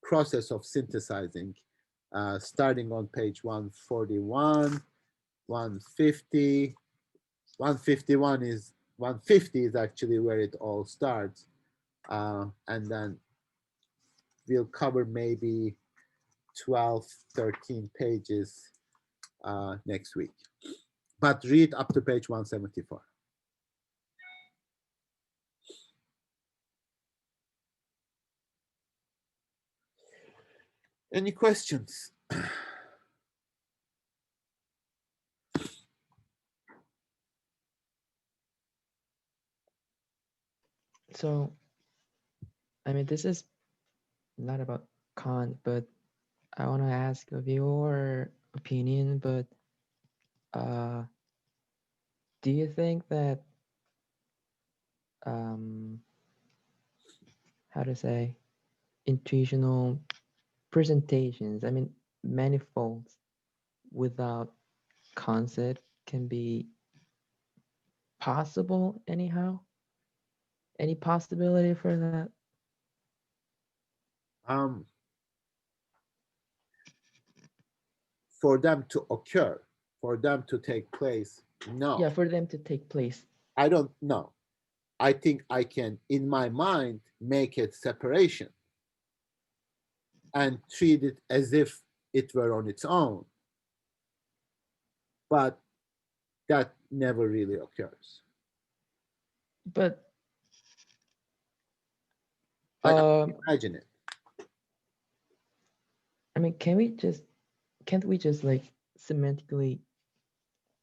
Speaker 1: process of synthesizing, starting on page 141, 150, 151 is 150 is actually where it all starts, and then we'll cover maybe 12, 13 pages next week. But read up to page 174. Any questions?
Speaker 6: So, I mean, this is not about Kant, but I want to ask of your opinion. But do you think that how to say intuitional presentations, I mean, manifolds without concept can be possible anyhow? Any possibility for that?
Speaker 1: For them to occur, for them to take place, no.
Speaker 6: Yeah, for them to take place.
Speaker 1: I don't know. I think I can, in my mind, make a separation and treat it as if it were on its own. But that never really occurs.
Speaker 6: But
Speaker 1: imagine it.
Speaker 6: I mean, can't we just like semantically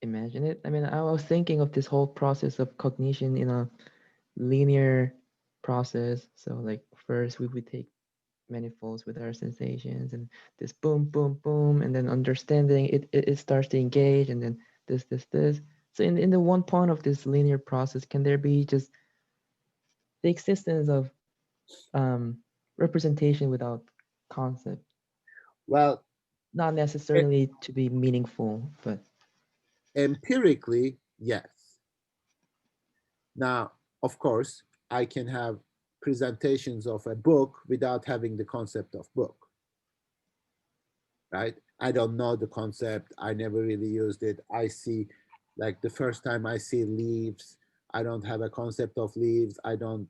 Speaker 6: imagine it? I mean, I was thinking of this whole process of cognition in a linear process. So like first we would take manifolds with our sensations, and this boom, boom, boom, and then understanding it starts to engage, and then this. So in the one point of this linear process, can there be just the existence of representation without concept?
Speaker 1: Well,
Speaker 6: Not necessarily to be meaningful, but
Speaker 1: empirically, yes. Now, of course, I can have presentations of a book without having the concept of book, right? I don't know the concept. I never really used it. I see, like the first time I see leaves, I don't have a concept of leaves. I don't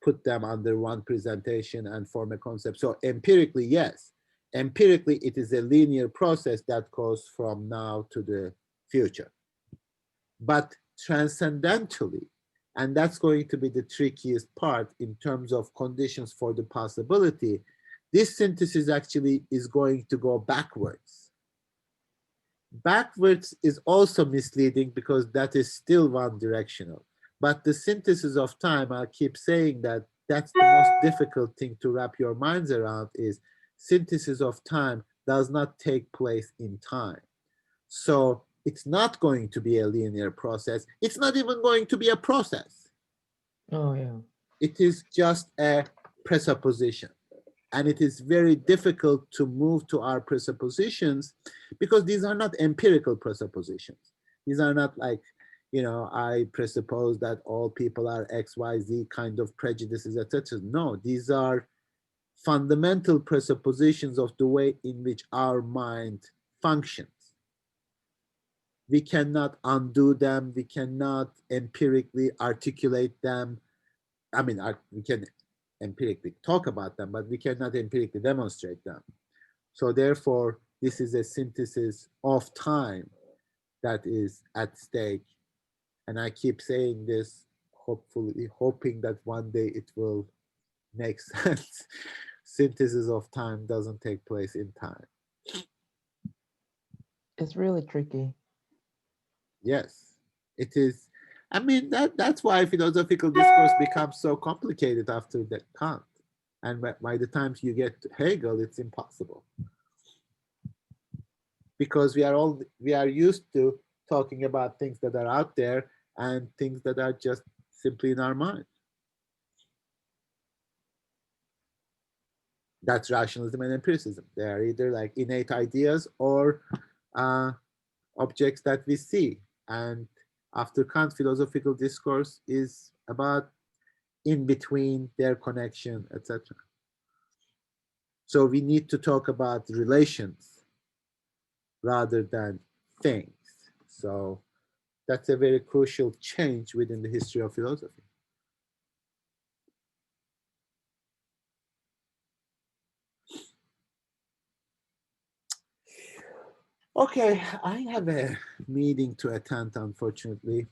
Speaker 1: put them under one presentation and form a concept. So empirically, yes. Empirically, it is a linear process that goes from now to the future. But transcendentally, and that's going to be the trickiest part in terms of conditions for the possibility, this synthesis actually is going to go backwards. Backwards is also misleading because that is still one directional. But the synthesis of time, I keep saying that that's the most difficult thing to wrap your minds around, is synthesis of time does not take place in time. So it's not going to be a linear process. It's not even going to be a process.
Speaker 6: oh yeah.
Speaker 1: It is just a presupposition. And it is very difficult to move to our presuppositions because these are not empirical presuppositions. These are not like, I presuppose that all people are X, Y, Z kind of prejudices, etc. No, these are fundamental presuppositions of the way in which our mind functions. We cannot undo them. We cannot empirically articulate them. I mean, we can empirically talk about them, but we cannot empirically demonstrate them. So therefore, this is a synthesis of time that is at stake. And I keep saying this, hopefully, hoping that one day it will make sense. Synthesis of time doesn't take place in time.
Speaker 6: It's really tricky.
Speaker 1: Yes, it is. I mean, that's why philosophical discourse becomes so complicated after that Kant. And by the time you get to Hegel, it's impossible. Because we are used to talking about things that are out there and things that are just simply in our mind. That's rationalism and empiricism. They are either like innate ideas or objects that we see. And after Kant, philosophical discourse is about in between, their connection, etc. So we need to talk about relations rather than things. So that's a very crucial change within the history of philosophy. Okay, I have a meeting to attend, unfortunately.